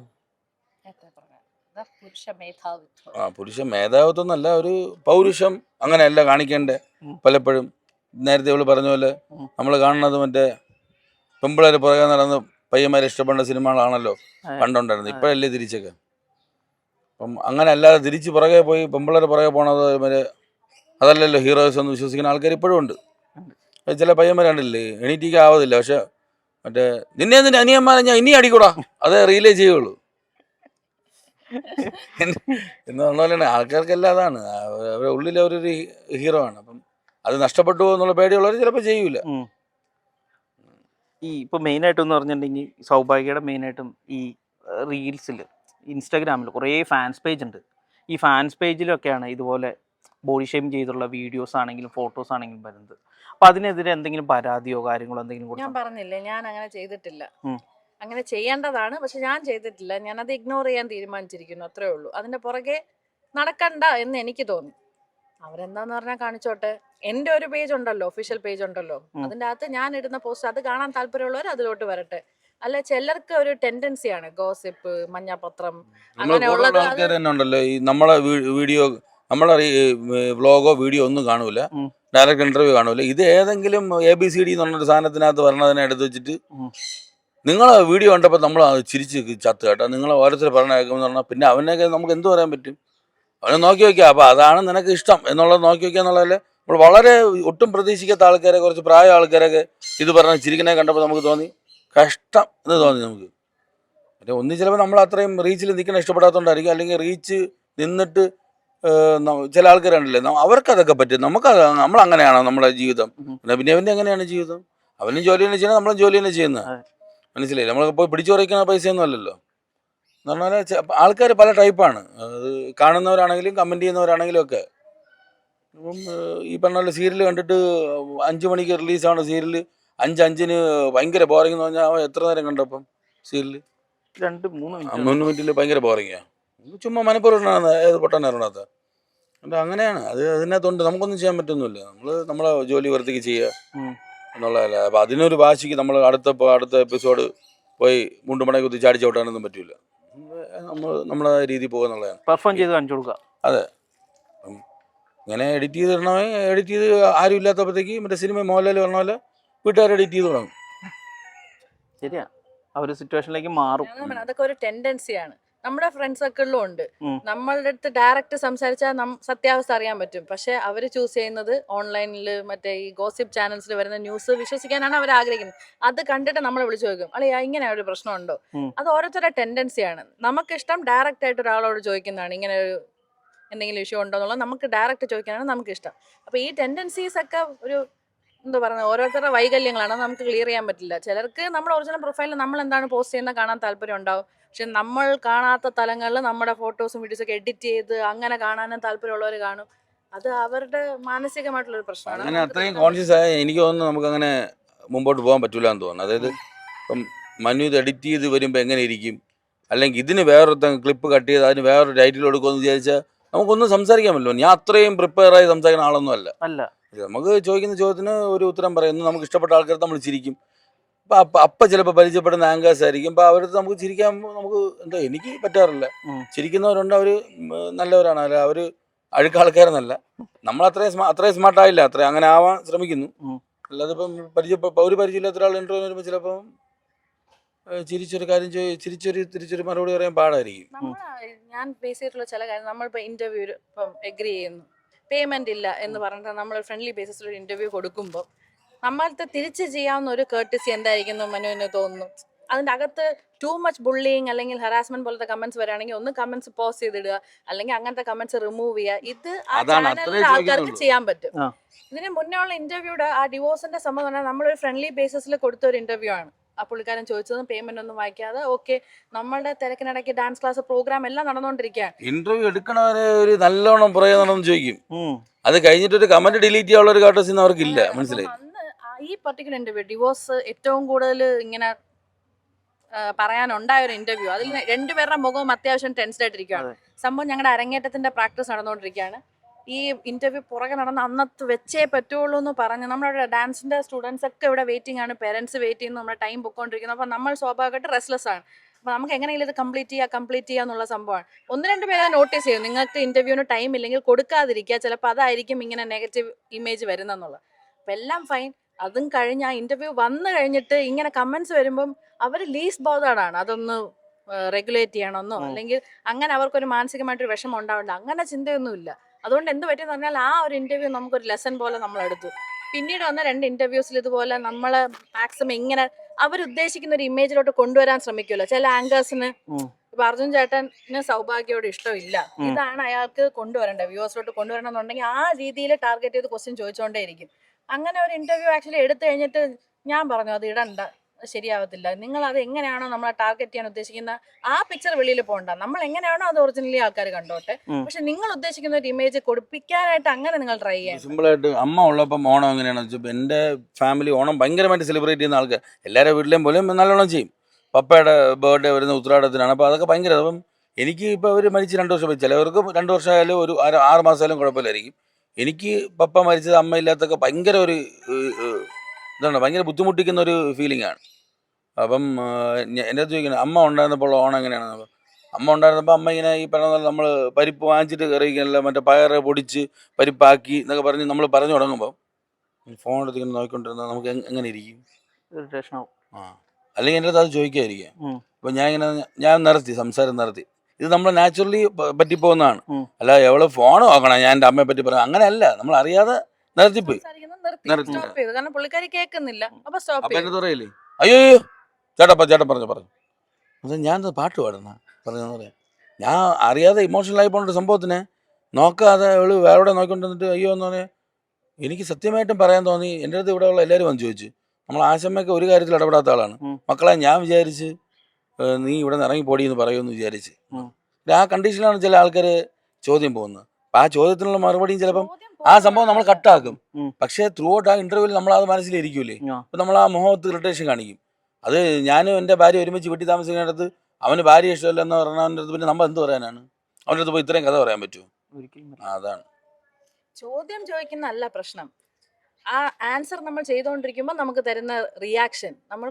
പുരുഷ മേധാവിത്വം എന്നല്ല, ഒരു പൗരുഷം അങ്ങനെയല്ല കാണിക്കേണ്ടത്. പലപ്പോഴും നേരത്തെ ഇവള് പറഞ്ഞ പോലെ നമ്മൾ കാണുന്നത് മറ്റേ പെമ്പിളേര് പുറകെ നടന്ന് പയ്യന്മാരെ ഇഷ്ടപ്പെടുന്ന സിനിമകളാണല്ലോ പണ്ടുണ്ടായിരുന്നത്. ഇപ്പോഴല്ലേ തിരിച്ചൊക്കെ. അപ്പം അങ്ങനെ അല്ലാതെ തിരിച്ച് പുറകെ പോയി പെമ്പിള്ളേരെ പുറകെ പോണത് വരെ അതല്ലല്ലോ ഹീറോസ് എന്ന് വിശ്വസിക്കുന്ന ആൾക്കാർ ഇപ്പോഴും ഉണ്ട്. ചില പയ്യന്മാരുണ്ടല്ലേ എണീറ്റിക്ക് ആവതില്ല, പക്ഷെ മറ്റേ നിന്റെ അനിയന്മാരെ ഞാൻ ഇനി അടിക്കൂടാ അതേ റീലേ ചെയ്യുള്ളൂ എന്ന് പറഞ്ഞ ആൾക്കാർക്കെല്ലാം അതാണ് അവരുടെ ഉള്ളിൽ അവരൊരു ഹീറോ ആണ്. അപ്പം അത് നഷ്ടപ്പെട്ടു എന്നുള്ള പേടിയുള്ളവർ ചിലപ്പോൾ ചെയ്യൂല. ഈ ഇപ്പോൾ മെയിനായിട്ടും എന്ന് പറഞ്ഞിട്ടുണ്ടെങ്കിൽ സൗഭാഗ്യയുടെ മെയിനായിട്ടും ഈ റീൽസിൽ ഇൻസ്റ്റാഗ്രാമിൽ കുറേ ഫാൻസ് പേജ് ഉണ്ട്. ഈ ഫാൻസ് പേജിലൊക്കെയാണ് ഇതുപോലെ ബോഡി ഷെയിം ചെയ്തുള്ള വീഡിയോസ് ആണെങ്കിലും ഫോട്ടോസ് ആണെങ്കിലും വരുന്നത്. അപ്പം അതിനെതിരെ എന്തെങ്കിലും പരാതിയോ കാര്യങ്ങളോ എന്തെങ്കിലും ഞാൻ പറഞ്ഞില്ലേ, ഞാൻ അങ്ങനെ ചെയ്തിട്ടില്ല. അങ്ങനെ ചെയ്യേണ്ടതാണ്, പക്ഷെ ഞാൻ ചെയ്തിട്ടില്ല. ഞാനത് ഇഗ്നോർ ചെയ്യാൻ തീരുമാനിച്ചിരിക്കുന്നു, അത്രേ ഉള്ളൂ. അതിന്റെ പുറകെ നടക്കണ്ട എന്ന് എനിക്ക് തോന്നി. അവരെന്താന്ന് പറഞ്ഞാൽ കാണിച്ചോട്ടെ. എന്റെ ഒരു പേജ് ഉണ്ടല്ലോ, ഒഫീഷ്യൽ പേജ് ഉണ്ടല്ലോ, അതിന്റെ അകത്ത് ഞാൻ ഇടുന്ന പോസ്റ്റ് അത് കാണാൻ താല്പര്യമുള്ളവർ അതിലോട്ട് വരട്ടെ. അല്ല, ചിലർക്ക് ഒരു ടെൻഡൻസിയാണ് ഗോസിപ്പ്, മഞ്ഞപത്രം അങ്ങനെയുള്ളത്. ആൾക്കാർ തന്നെ ഉണ്ടല്ലോ ഈ നമ്മളെ വീഡിയോ, നമ്മളെ വ്ളോഗോ വീഡിയോ ഒന്നും കാണൂല, ഡയറക്റ്റ് ഇന്റർവ്യൂ കാണൂല. ഇത് ഏതെങ്കിലും ABCD എന്ന് പറഞ്ഞൊരു സാധനത്തിനകത്ത് പറഞ്ഞതിനെ എടുത്ത് വെച്ചിട്ട് നിങ്ങളെ വീഡിയോ കണ്ടപ്പോൾ നമ്മൾ ചിരിച്ച് ചത്ത് കേട്ടോ, നിങ്ങൾ ഓരോരുത്തർ പറഞ്ഞ കേൾക്കുമെന്ന് പറഞ്ഞാൽ പിന്നെ അവനൊക്കെ നമുക്ക് എന്ത് പറയാൻ പറ്റും? അവനെ നോക്കി വയ്ക്കുക. അപ്പോൾ അതാണ് നിനക്ക് ഇഷ്ടം എന്നുള്ളത് നോക്കി വയ്ക്കുക എന്നുള്ളതല്ലേ. നമ്മൾ വളരെ ഒട്ടും പ്രതീക്ഷിക്കാത്ത ആൾക്കാരെ, കുറച്ച് പ്രായ ആൾക്കാരൊക്കെ ഇത് പറഞ്ഞ് ചിരിക്കണേ കണ്ടപ്പോൾ നമുക്ക് തോന്നി കഷ്ടം എന്ന് തോന്നി നമുക്ക്. മറ്റേ ഒന്നി ചിലപ്പോൾ നമ്മൾ അത്രയും റീച്ചിൽ നിൽക്കണം ഇഷ്ടപ്പെടാത്തതുകൊണ്ടായിരിക്കും, അല്ലെങ്കിൽ റീച്ച് നിന്നിട്ട് ചില ആൾക്കാരുണ്ടല്ലേ അവർക്കതൊക്കെ പറ്റും. നമുക്കത് നമ്മളങ്ങനെയാണോ നമ്മുടെ ജീവിതം? പിന്നെ അവൻ്റെ എങ്ങനെയാണ് ജീവിതം? അവനും ജോലി തന്നെ ചെയ്യണം, നമ്മളും ജോലി തന്നെ ചെയ്യുന്നത്. മനസ്സിലായില്ല? നമ്മൾ പോയി പിടിച്ചു പറിക്കുന്ന പൈസയൊന്നും അല്ലല്ലോ. എന്ന് പറഞ്ഞാൽ ആൾക്കാർ പല ടൈപ്പാണ്. അത് കാണുന്നവരാണെങ്കിലും കമൻറ്റ് ചെയ്യുന്നവരാണെങ്കിലും ഒക്കെ. അപ്പം ഈ പറഞ്ഞ സീരിയൽ കണ്ടിട്ട് 5 മണിക്ക് റിലീസാണ് സീരിയൽ, 5:05 ഭയങ്കര ബോറിംഗ് എന്ന് പറഞ്ഞാൽ അവൻ എത്ര നേരം കണ്ടപ്പം സീരിയൽ? 2-3 മിനിറ്റിൽ ഭയങ്കര ബോറിങ്ങാണ്. ചുമ്മാ മനപ്പൂർവ്വമാണ് ഏത് പൊട്ടാൻ ഇറങ്ങാത്ത. അപ്പം അങ്ങനെയാണ് അത്. അതിനകത്തുണ്ട്, നമുക്കൊന്നും ചെയ്യാൻ പറ്റുന്നില്ല. നമ്മൾ നമ്മളെ ജോലി വൃത്തിക്ക് ചെയ്യുക എന്നുള്ളതല്ല. അപ്പം അതിനൊരു വാശിക്ക് നമ്മൾ അടുത്ത എപ്പിസോഡ് പോയി മുണ്ടുമണ കുത്തി ചാടിച്ച് വിട്ടാനൊന്നും പറ്റില്ല. നമ്മളെ രീതി പോകുന്നുള്ളതാണ്. പെർഫോം ചെയ്ത് കാണിച്ചു കൊടുക്കുക. അതെ. ഇങ്ങനെ എഡിറ്റ് ചെയ്ത് ഇടണമേ, എഡിറ്റ് ചെയ്ത് ആരും ഇല്ലാത്തപ്പോഴത്തേക്ക് മറ്റേ സിനിമ മോഹൻലാൽ പറഞ്ഞ പോലെ വീട്ടുകാർ എഡിറ്റ് ചെയ്ത് തുടങ്ങും. ശരിയാ, ആ ഒരു സിറ്റുവേഷനിലേക്ക് മാറും. അതൊക്കെ ഒരു ടെൻഡൻസിയാണ്. നമ്മുടെ ഫ്രണ്ട് സർക്കിളിലും ഉണ്ട്. നമ്മളുടെ അടുത്ത് ഡയറക്റ്റ് സംസാരിച്ചാൽ സത്യാവസ്ഥ അറിയാൻ പറ്റും. പക്ഷെ അവർ ചൂസ് ചെയ്യുന്നത് ഓൺലൈനിൽ മറ്റേ ഈ ഗോസിപ്പ് ചാനൽസിൽ വരുന്ന ന്യൂസ് വിശ്വസിക്കാനാണ് അവർ ആഗ്രഹിക്കുന്നത്. അത് കണ്ടിട്ട് നമ്മളെ വിളിച്ചു ചോദിക്കും, അല്ലെ ഇങ്ങനെ ഒരു പ്രശ്നമുണ്ടോ? അത് ഓരോരുത്തരുടെ ടെൻഡൻസിയാണ്. നമുക്കിഷ്ടം ഡയറക്റ്റ് ആയിട്ട് ഒരാളോട് ചോദിക്കുന്നതാണ്, ഇങ്ങനെ ഒരു എന്തെങ്കിലും ഇഷ്യൂ ഉണ്ടോ എന്നുള്ളത് നമുക്ക് ഡയറക്റ്റ് ചോദിക്കാനാണ് നമുക്കിഷ്ടം. അപ്പോൾ ഈ ടെൻഡൻസീസ് ഒക്കെ ഒരു എന്താ പറയുക, ഓരോരുത്തരുടെ വൈകല്യങ്ങളാണ്, നമുക്ക് ക്ലിയർ ചെയ്യാൻ പറ്റില്ല. ചിലർക്ക് നമ്മുടെ ഒറിജിനൽ പ്രൊഫൈലിൽ നമ്മൾ എന്താണ് പോസ്റ്റ് ചെയ്യുന്നത് കാണാൻ താല്പര്യം ഉണ്ടാവും. പക്ഷെ നമ്മൾ കാണാത്ത തലങ്ങളിൽ നമ്മുടെ ഫോട്ടോസും വീഡിയോസൊക്കെ എഡിറ്റ് ചെയ്ത് അങ്ങനെ കാണാനും താല്പര്യമുള്ളവർ കാണും. അത് അവരുടെ മാനസികമായിട്ടുള്ളൊരു പ്രശ്നമാണ്. അങ്ങനെ അത്രയും കോൺഷ്യസ് ആയ എനിക്ക് തോന്നുന്നു നമുക്ക് അങ്ങനെ മുമ്പോട്ട് പോകാൻ പറ്റൂല എന്ന് തോന്നുന്നു. അതായത് ഇപ്പം മനു ഇത് എഡിറ്റ് ചെയ്ത് വരുമ്പോൾ എങ്ങനെ ഇരിക്കും, അല്ലെങ്കിൽ ഇതിന് വേറൊരു ക്ലിപ്പ് കട്ട് ചെയ്ത് അതിന് വേറൊരു ടൈറ്റിൽ കൊടുക്കുമെന്ന് വിചാരിച്ചാൽ നമുക്കൊന്നും സംസാരിക്കാൻ പറ്റില്ല. ഞാൻ അത്രയും പ്രിപ്പയർ ആയി സംസാരിക്കുന്ന ആളൊന്നും അല്ല. നമുക്ക് ചോദിക്കുന്ന ചോദ്യത്തിന് ഒരു ഉത്തരം പറയുന്നു. നമുക്ക് ഇഷ്ടപ്പെട്ട ആൾക്കാർ നമ്മൾ ചിരിക്കും. അപ്പം ചിലപ്പോൾ പരിചയപ്പെടുന്ന ആങ്കേഴ്സ് ആയിരിക്കും. അപ്പോൾ അവരടുത്ത് നമുക്ക് ചിരിക്കാൻ നമുക്ക് എന്താ എനിക്ക് പറ്റാറില്ല. ചിരിക്കുന്നവരുണ്ട്, അവർ നല്ലവരാണ്. അല്ല അവർ അഴുക്ക ആൾക്കാരെന്നല്ല. നമ്മൾ അത്രയും സ്മാർട്ടായില്ല, അത്രയും അങ്ങനെ ആവാൻ ശ്രമിക്കുന്നു. അല്ലാതെ ഇപ്പം ഒരു പരിചയമില്ലാത്ത ഒരാൾ ഇൻ്റർവ്യൂ വരുമ്പോൾ ചിലപ്പം ചിരിച്ചൊരു കാര്യം തിരിച്ചൊരു മറുപടി പറയാൻ പാടായിരിക്കും. ഞാൻ ഫേസ് ചെയ്തിട്ടുള്ള ചില കാര്യം, നമ്മളിപ്പോൾ ഇൻ്റർവ്യൂ ഇപ്പം എഗ്രി ചെയ്യുന്നു, പേയ്മെന്റ് ഇല്ല എന്ന് പറഞ്ഞിട്ട് നമ്മൾ ഫ്രണ്ട്ലി ബേസിസിൽ ഒരു ഇന്റർവ്യൂ കൊടുക്കുമ്പോൾ നമ്മൾക്ക് തിരിച്ച് ചെയ്യാവുന്ന ഒരു കേർട്ടസി എന്തായിരിക്കും മനുവിന് തോന്നുന്നു? അതിൻ്റെ അകത്ത് ടൂ മച്ച് ബുള്ളിങ് അല്ലെങ്കിൽ ഹറാസ്മെന്റ് പോലത്തെ കമന്റ്സ് വരികയാണെങ്കിൽ ഒന്ന് കമന്റ്സ് പോസ്റ്റ് ചെയ്തിടുക, അല്ലെങ്കിൽ അങ്ങനത്തെ കമന്റ്സ് റിമൂവ് ചെയ്യുക. ഇത് ആ ചാനലിലെ ആൾക്കാർക്ക് ചെയ്യാൻ പറ്റും. ഇതിന് മുന്നേ ഉള്ള ഇന്റർവ്യൂടെ ആ ഡിവോഴ്സിന്റെ സംഭവം പറഞ്ഞാൽ നമ്മളൊരു ഫ്രണ്ട്ലി ബേസിസിൽ കൊടുത്ത ഒരു ഇന്റർവ്യൂ ആണ്. ആ പുള്ളിക്കാരൻ ചോദിച്ചതും പേയ്മെന്റ് ഒന്നും വായിക്കാതെ ഓക്കെ, നമ്മളുടെ തിരക്കിനിടയ്ക്ക് ഡാൻസ് ക്ലാസ് പ്രോഗ്രാം എല്ലാം നടന്നുകൊണ്ടിരിക്കുകയാണ്. ഇന്റർവ്യൂ എടുക്കണവരെ ഒരു നല്ലോണം പറയുന്നതെന്ന് ചോദിക്കും. അത് കഴിഞ്ഞിട്ട് ഒരു കമന്റ് ഡിലീറ്റ് ചെയ്യാനുള്ള ഒരു കാട്ടസിന്ന് അവർക്കില്ല. മനസ്സിലായി? അന്ന് ഈ പർട്ടിക്കുലർ ഇന്റർവ്യൂ ഡിവോഴ്സ് ഏറ്റവും കൂടുതൽ ഇങ്ങനെ പറയാനുണ്ടായ ഒരു ഇന്റർവ്യൂ. അതിൽ രണ്ടുപേരുടെ മുഖവും അത്യാവശ്യം ടെൻസ്ഡ് ആയിട്ടിരിക്കുകയാണ്. സംഭവം ഞങ്ങളുടെ അരങ്ങേറ്റത്തിന്റെ പ്രാക്ടീസ് നടന്നുകൊണ്ടിരിക്കുകയാണ്. ഈ ഇന്റർവ്യൂ പുറകെ നടന്ന് അന്നത്ത് വെച്ചേ പറ്റുള്ളൂ എന്ന് പറഞ്ഞ് നമ്മുടെ ഡാൻസിന്റെ സ്റ്റുഡൻസ് ഒക്കെ ഇവിടെ വെയിറ്റിംഗ് ആണ്, പേരൻസ് വെയിറ്റ് ചെയ്യുന്നു, നമ്മുടെ ടൈം പൊക്കോണ്ടിരിക്കുന്നു. അപ്പോൾ നമ്മൾ സ്വാഭാവികമായിട്ട് റെസ്റ്റ്ലെസ് ആണ്. അപ്പോൾ നമുക്ക് എങ്ങനെയെങ്കിലും ഇത് കംപ്ലീറ്റ് ചെയ്യുക എന്നുള്ള സംഭവമാണ്. 1-2 പേരെ നോട്ടീസ് ചെയ്യും, നിങ്ങൾക്ക് ഇന്റർവ്യൂവിന് ടൈം ഇല്ലെങ്കിൽ കൊടുക്കാതിരിക്കുക, ചിലപ്പോൾ അതായിരിക്കും ഇങ്ങനെ നെഗറ്റീവ് ഇമേജ് വരുന്നെന്നുള്ളത്. അപ്പം എല്ലാം ഫൈൻ. അതും കഴിഞ്ഞ് ആ ഇന്റർവ്യൂ വന്നു കഴിഞ്ഞിട്ട് ഇങ്ങനെ കമന്റ്സ് വരുമ്പം അവർ ലീസ്റ്റ് ബോധേഡാണ്. അതൊന്ന് റെഗുലേറ്റ് ചെയ്യണമെന്നോ അല്ലെങ്കിൽ അങ്ങനെ അവർക്കൊരു മാനസികമായിട്ടൊരു വിഷമം ഉണ്ടാവണ്ട, അങ്ങനെ ചിന്തയൊന്നുമില്ല. അതുകൊണ്ട് എന്ത് പറ്റിയെന്ന് പറഞ്ഞാൽ ആ ഒരു ഇന്റർവ്യൂ നമുക്കൊരു ലെസൺ പോലെ നമ്മൾ എടുത്തു. പിന്നീട് വന്ന 2 ഇന്റർവ്യൂസിൽ ഇതുപോലെ നമ്മളെ മാക്സിമം ഇങ്ങനെ അവരുദ്ദേശിക്കുന്ന ഒരു ഇമേജിലോട്ട് കൊണ്ടുവരാൻ ശ്രമിക്കുമല്ലോ ചില ആങ്കേഴ്സിന്. ഇപ്പൊ അർജുൻ ചേട്ടന് സൗഭാഗ്യയോട് ഇഷ്ടമില്ല, ഇതാണ് അയാൾക്ക് കൊണ്ടുവരേണ്ടത്, വ്യൂവേഴ്സിലോട്ട് കൊണ്ടുവരണം എന്നുണ്ടെങ്കിൽ ആ രീതിയിൽ ടാർഗറ്റ് ചെയ്ത് ക്വസ്റ്റ്യൻ ചോദിച്ചുകൊണ്ടേയിരിക്കും. അങ്ങനെ ഒരു ഇന്റർവ്യൂ ആക്ച്വലി എടുത്തു കഴിഞ്ഞിട്ട് ഞാൻ പറഞ്ഞു അത് ഇടണ്ട, ശരിയാവത്തില്ല, നിങ്ങൾ അത് എങ്ങനെയാണോ നമ്മളെ ടാർഗറ്റ് ചെയ്യാൻ ഉദ്ദേശിക്കുന്ന ആ പിക്ചർ വെളിയിൽ പോകണ്ട, നമ്മൾ എങ്ങനെയാണോ അത് ഒറിജിനലി ആൾക്കാർ കണ്ടോട്ടെ, പക്ഷെ നിങ്ങൾ ഉദ്ദേശിക്കുന്ന ഒരു ഇമേജ് കൊടുപ്പിക്കാനായിട്ട് അങ്ങനെ നിങ്ങൾ ട്രൈ ചെയ്യാം. സിമ്പിളായിട്ട് അമ്മ ഉള്ളപ്പം ഓണം എങ്ങനെയാണെന്ന് വെച്ചാൽ എൻ്റെ ഫാമിലി ഓണം ഭയങ്കരമായിട്ട് സെലിബ്രേറ്റ് ചെയ്യുന്ന ആൾക്കാർ, എല്ലാവരുടെ വീട്ടിലെയും പോലും നല്ലോണം ചെയ്യും. പപ്പയുടെ ബർത്ത്ഡേ വരുന്ന ഉത്രാടത്തിനാണ്. അപ്പോൾ അതൊക്കെ ഭയങ്കര, അപ്പം എനിക്ക് ഇപ്പോൾ അവർ മരിച്ച് 2 വർഷം, ചിലവർക്ക് 2 വർഷമായാലും ഒരു 6 മാസമായാലും കുഴപ്പമില്ലായിരിക്കും. എനിക്ക് പപ്പ മരിച്ചത് അമ്മ ഇല്ലാത്തൊക്കെ ഭയങ്കര ഒരു ഇതാണ്, ഭയങ്കര ബുദ്ധിമുട്ടിക്കുന്ന ഒരു ഫീലിംഗ് ആണ്. അപ്പം എൻ്റെ അടുത്ത് ചോദിക്കുന്നത് അമ്മ ഉണ്ടായിരുന്നപ്പോൾ ഓണം എങ്ങനെയാണ്. അമ്മ ഉണ്ടായിരുന്നപ്പോൾ അമ്മ ഇങ്ങനെ ഈ പറഞ്ഞ പോലെ നമ്മൾ പരിപ്പ് വാങ്ങിച്ചിട്ട് കറിയിക്കാനല്ല, മറ്റേ പയറ് പൊടിച്ച് പരിപ്പാക്കി എന്നൊക്കെ പറഞ്ഞ് നമ്മൾ പറഞ്ഞു തുടങ്ങുമ്പോൾ ഫോൺ എടുത്ത് ഇങ്ങനെ നോക്കിക്കൊണ്ടിരുന്നാൽ നമുക്ക് എങ്ങനെ ഇരിക്കും? ഇറിറ്റേഷൻ ആവും. ആ, അല്ലെങ്കിൽ എൻ്റെ അടുത്ത് അത് ചോദിക്കാതിരിക്കാം. അപ്പം ഞാൻ നിർത്തി, സംസാരം നിർത്തി. ഇത് നമ്മൾ നാച്ചുറലി പറ്റിപ്പോകുന്നതാണ്. അല്ല എവള് ഫോൺ നോക്കണം ഞാൻ എൻ്റെ അമ്മയെ പറ്റി പറയാം, അങ്ങനെയല്ല, നമ്മൾ അറിയാതെ നിർത്തിപ്പോയി. കാരണം പുള്ളിക്കാരി കേൾക്കുന്നില്ല. അപ്പൊ അപ്പം എൻ്റെ പറയില്ലേ അയ്യോ ചേട്ടൻ പറഞ്ഞു അത് ഞാൻ പാട്ട് പാടുന്ന പറഞ്ഞെന്ന് പറയാം. ഞാൻ അറിയാതെ ഇമോഷണലായി പോകുന്ന സംഭവത്തിനെ നോക്കാതെ അവള് വേറെ നോക്കിക്കൊണ്ടിരുന്നിട്ട് അയ്യോ എന്ന് പറയാൻ എനിക്ക് സത്യമായിട്ടും പറയാൻ തോന്നി. എൻ്റെ അടുത്ത് ഇവിടെയുള്ള എല്ലാവരും വന്ന് ചോദിച്ചു. നമ്മൾ ആശമ്മയൊക്കെ ഒരു കാര്യത്തിൽ ഇടപെടാത്ത ആളാണ്. മക്കളെ ഞാൻ വിചാരിച്ച് നീ ഇവിടെ നിന്ന് ഇറങ്ങിപ്പോടി എന്ന് പറയുമെന്ന് വിചാരിച്ച്. ആ കണ്ടീഷനിലാണ് ചില ആൾക്കാർ ചോദ്യം പോകുന്നത്. അപ്പം ആ ചോദ്യത്തിനുള്ള മറുപടിയും ചിലപ്പം ആ സംഭവം നമ്മൾ കട്ടാക്കും. പക്ഷേ ത്രൂ ഔട്ട് ആ ഇന്റർവ്യൂവിൽ നമ്മൾ അത് മനസ്സിലിരിക്കൂലേ. അപ്പം നമ്മൾ ആ മുഖത്ത് ഇറിറ്റേഷൻ കാണിക്കും. അത് ഞാനും എൻ്റെ ഭാര്യ ഒരുമിച്ച് വീട്ടിൽ താമസിക്കുന്നിടത്ത് അവന് ഭാര്യ ഇഷ്ടമല്ല എന്ന് പറഞ്ഞവൻ്റെ അടുത്ത് പിന്നെ നമ്മൾ എന്ത് പറയാനാണ്? അവൻ്റെ അടുത്ത് പോയി ഇത്രയും കഥ പറയാൻ പറ്റുമോ? അതാണ് ചോദ്യം ചോദിക്കുന്നതല്ല പ്രശ്നം, ആ ആൻസർ നമ്മൾ ചെയ്തുകൊണ്ടിരിക്കുമ്പോൾ നമുക്ക് തരുന്ന റിയാക്ഷൻ. നമ്മൾ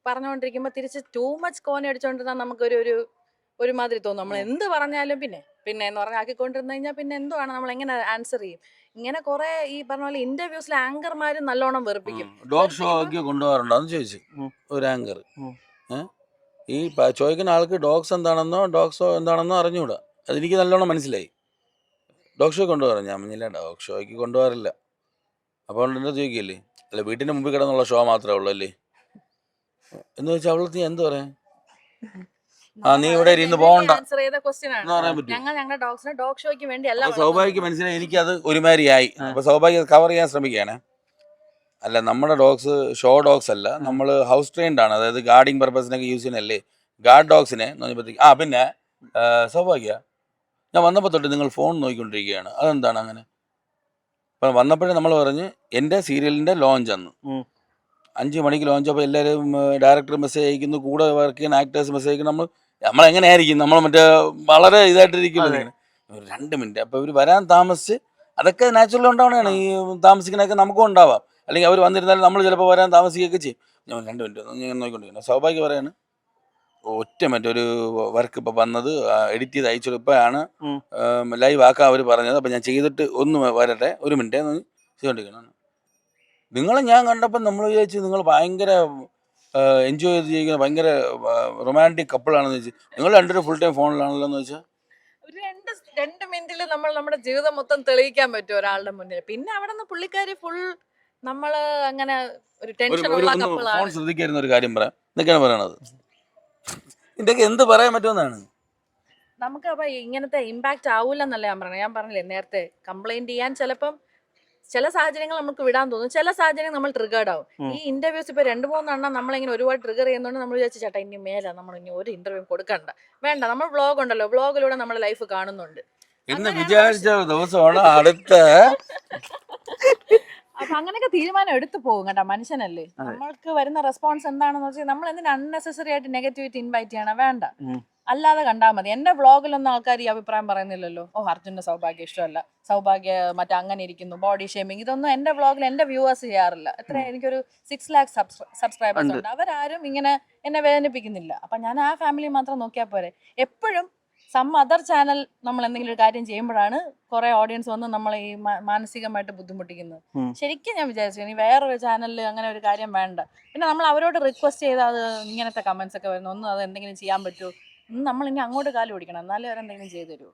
പറഞ്ഞുകൊണ്ടിരിക്കുമ്പോൾ തിരിച്ച് ടൂ മച്ച് കോന അടിച്ചുകൊണ്ടിരുന്നാൽ നമുക്കൊരു ഒരുമാതിരി തോന്നും. നമ്മൾ എന്ത് പറഞ്ഞാലും പിന്നെ എന്ന് പറഞ്ഞാൽ ആക്കിക്കൊണ്ടിരുന്നു കഴിഞ്ഞാൽ പിന്നെ എന്തുവാണ്, നമ്മൾ എങ്ങനെ ആൻസർ ചെയ്യും? ഇങ്ങനെ കുറെ ഈ പറഞ്ഞ പോലെ ഇന്റർവ്യൂസിൽ ആങ്കർമാരും നല്ലോണം വെറുപ്പിക്കും. ഡോഗ് ഷോ ഒക്കെ കൊണ്ടുപോകാറുണ്ടോ എന്ന് ചോദിച്ചു ഒരു ആങ്കർ. ഈ ചോദിക്കുന്ന ആൾക്ക് ഡോഗ്സ് എന്താണെന്നോ ഡോഗ് ഷോ എന്താണെന്നോ അറിഞ്ഞുകൂടാ. അതെനിക്ക് നല്ലോണം മനസ്സിലായി. ഡോഗ് ഷോ കൊണ്ടുപോകാറ് ഞാൻ പറഞ്ഞില്ല, ഡോഗ് ഷോയ്ക്ക് കൊണ്ടുപോകാറില്ല. അപ്പോൾ എൻ്റെ ചോദിക്കില്ലേ അല്ല വീട്ടിൻ്റെ മുമ്പിൽ കിടന്നുള്ള ഷോ മാത്രമേ ഉള്ളൂ അല്ലേ എന്ന് ചോദിച്ചാൽ അവൾ നീ എന്ത് പറയാൻ? നീ ഇവിടെ ഇരുന്ന് പോകണ്ട എന്ന് പറയാൻ പറ്റും. ഞങ്ങളുടെ ഡോഗ്സിനെ ഡോഗ് ഷോയ്ക്ക് വേണ്ടി അല്ല. സൗഭാഗ്യക്ക് മനസ്സിലായി എനിക്കത് ഒരുമാതിരിയായി. അപ്പോൾ സൗഭാഗ്യം കവർ ചെയ്യാൻ ശ്രമിക്കുകയാണ്. അല്ല നമ്മുടെ ഡോഗ്സ് ഷോ ഡോഗ്സ് അല്ല, നമ്മൾ ഹൗസ് ട്രെയിൻഡ് ആണ്. അതായത് ഗാർഡിങ് പർപ്പസിനൊക്കെ യൂസ് ചെയ്യുന്നല്ലേ ഗാർഡ് ഡോഗ്സിനെ എന്ന് പറഞ്ഞപ്പോഴത്തേക്ക് പിന്നെ സൗഭാഗ്യ ഞാൻ വന്നപ്പോൾ തൊട്ട് നിങ്ങൾ ഫോൺ നോക്കിക്കൊണ്ടിരിക്കുകയാണ്, അതെന്താണ് അങ്ങനെ? അപ്പം വന്നപ്പോഴേ നമ്മൾ പറഞ്ഞ് എൻ്റെ സീരിയലിൻ്റെ ലോഞ്ച് അന്ന് 5 മണിക്ക് ലോഞ്ച്. അപ്പോൾ എല്ലാവരും ഡയറക്ടർ മെസ്സേജ് അയക്കുന്നു, കൂടെ വർക്ക് ചെയ്യുന്ന ആക്ടേഴ്സ് മെസ്സേജ് അയക്കുന്നു. നമ്മളെങ്ങനെയായിരിക്കും നമ്മൾ മറ്റേ വളരെ ഇതായിട്ടിരിക്കുന്നത് 2 മിനിറ്റ്. അപ്പോൾ ഇവർ വരാൻ താമസിച്ച് അതൊക്കെ നാച്ചുറലി ഉണ്ടാവണതാണ്. ഈ താമസിക്കുന്നതൊക്കെ നമുക്കും ഉണ്ടാവാം. അല്ലെങ്കിൽ അവർ വന്നിരുന്നാലും നമ്മൾ ചിലപ്പോൾ വരാൻ താമസിക്കുകയൊക്കെ ചെയ്യും. ഞാൻ 2 മിനിറ്റ് ഞാൻ നോക്കിക്കൊണ്ടിരിക്കുന്നു. സൗഭാഗ്യം പറയാണ് ഒറ്റ മറ്റൊരു വർക്ക് ഇപ്പം വന്നത് എഡിറ്റ് ചെയ്ത് അയച്ചു ഇപ്പോഴാണ് ലൈവ് ആക്കാൻ അവർ പറഞ്ഞത്. അപ്പം ഞാൻ ചെയ്തിട്ട് ഒന്ന് വരട്ടെ 1 മിനിറ്റ് ചെയ്തുകൊണ്ടിരിക്കണം. നിങ്ങളെ ഞാൻ കണ്ടപ്പോൾ നമ്മൾ വിചാരിച്ചു നിങ്ങൾ ഭയങ്കര എൻജോയ് ചെയ്ത് ചെയ്യുന്ന ഭയങ്കര റൊമാൻറ്റിക് കപ്പിളാണെന്ന് വെച്ചാൽ നിങ്ങൾ 2 ഫുൾ ടൈം ഫോണിലാണല്ലോ എന്ന് വെച്ചാൽ ഒരു 2 മിനിറ്റിൽ നമ്മൾ നമ്മുടെ ജീവിതം മൊത്തം തെളിയിക്കാൻ പറ്റും ഒരാളുടെ മുന്നിൽ. പിന്നെ അവിടെ നിന്ന് പുള്ളിക്കാരി ഫുൾ നമ്മള് അങ്ങനെ ഒരു ടെൻഷൻ ഉള്ള കപ്പിളാണ്. ഫോൺ ശ്രദ്ധിക്കായിരുന്ന ഒരു കാര്യം പറയാം, എന്തൊക്കെയാണ് പറയണത്, ഇതൊക്കെ എന്ത് പറയാൻ പറ്റുമെന്നാണ് നമുക്ക്. അപ്പൊ ഇങ്ങനത്തെ ഇമ്പാക്ട് ആവൂലെന്നല്ല ഞാൻ പറഞ്ഞത്. ഞാൻ പറഞ്ഞില്ലേ നേരത്തെ, കംപ്ലൈന്റ് ചെയ്യാൻ ചിലപ്പം ചില സാഹചര്യങ്ങൾ നമുക്ക് വിടാൻ തോന്നും, ചില സാഹചര്യം നമ്മൾ ട്രിഗേർഡ് ആവും. ഈ ഇന്റർവ്യൂസ് ഇപ്പൊ 2-3 എണ്ണം നമ്മളിങ്ങനെ ഒരുപാട് ട്രിഗർ ചെയ്യുന്നതുകൊണ്ട് നമ്മൾ വിചാരിച്ചു ചേട്ടാ ഇനി മേലെ നമ്മൾ ഇനി ഒരു ഇന്റർവ്യൂ കൊടുക്കണ്ട, വേണ്ട, നമ്മൾ വ്ളോഗ് ഉണ്ടല്ലോ, വ്ളോഗിലൂടെ നമ്മുടെ ലൈഫ് കാണുന്നുണ്ട് എന്ന് വിചാരിച്ച ദിവസമാണ് അടുത്ത. അപ്പൊ അങ്ങനെയൊക്കെ തീരുമാനം എടുത്തു പോകും കേട്ടോ, മനുഷ്യനല്ലേ. നമ്മൾക്ക് വരുന്ന റെസ്പോൺസ് എന്താണെന്ന് വെച്ചാൽ നമ്മൾ എന്തിനാ അൺനെസസറി ആയിട്ട് നെഗറ്റിവിറ്റി ഇൻവൈറ്റ് ചെയ്യണം, വേണ്ട, അല്ലാതെ കണ്ടാൽ മതി. എന്റെ വ്ളോഗിലൊന്നും ആൾക്കാർ ഈ അഭിപ്രായം പറയുന്നില്ലല്ലോ, അർജുന്റെ സൗഭാഗ്യം ഇഷ്ടമല്ല, സൗഭാഗ്യ മറ്റേ അങ്ങനെ ഇരിക്കുന്നു, ബോഡി ഷേമിങ്, ഇതൊന്നും എന്റെ വ്ളോഗിൽ എന്റെ വ്യൂവേഴ്സ് ചെയ്യാറില്ല. എത്ര എനിക്കൊരു 6 lakh സബ്സ്ക്രൈബേഴ്സ് ഉണ്ട്, അവരാരും ഇങ്ങനെ എന്നെ വേദനിപ്പിക്കുന്നില്ല. അപ്പൊ ഞാൻ ആ ഫാമിലി മാത്രം നോക്കിയാൽ പോരെ. എപ്പോഴും സം അതർ ചാനൽ നമ്മൾ എന്തെങ്കിലും ഒരു കാര്യം ചെയ്യുമ്പോഴാണ് കുറെ ഓഡിയൻസ് വന്ന് നമ്മളെ ഈ മാനസികമായിട്ട് ബുദ്ധിമുട്ടിക്കുന്നത്. ശരിക്കും ഞാൻ വിചാരിച്ചു ഇനി വേറൊരു ചാനലിൽ അങ്ങനെ ഒരു കാര്യം വേണ്ട. പിന്നെ നമ്മൾ അവരോട് റിക്വസ്റ്റ് ചെയ്താൽ അത് ഇങ്ങനത്തെ കമന്റ്സ് ഒക്കെ വരുന്നു, ഒന്നും അത് എന്തെങ്കിലും ചെയ്യാൻ പറ്റുമോ, നമ്മൾ ഇനി അങ്ങോട്ട് കാല് പിടിക്കണം, എന്നാലേ അവരെന്തെങ്കിലും ചെയ്തു തരുമോ.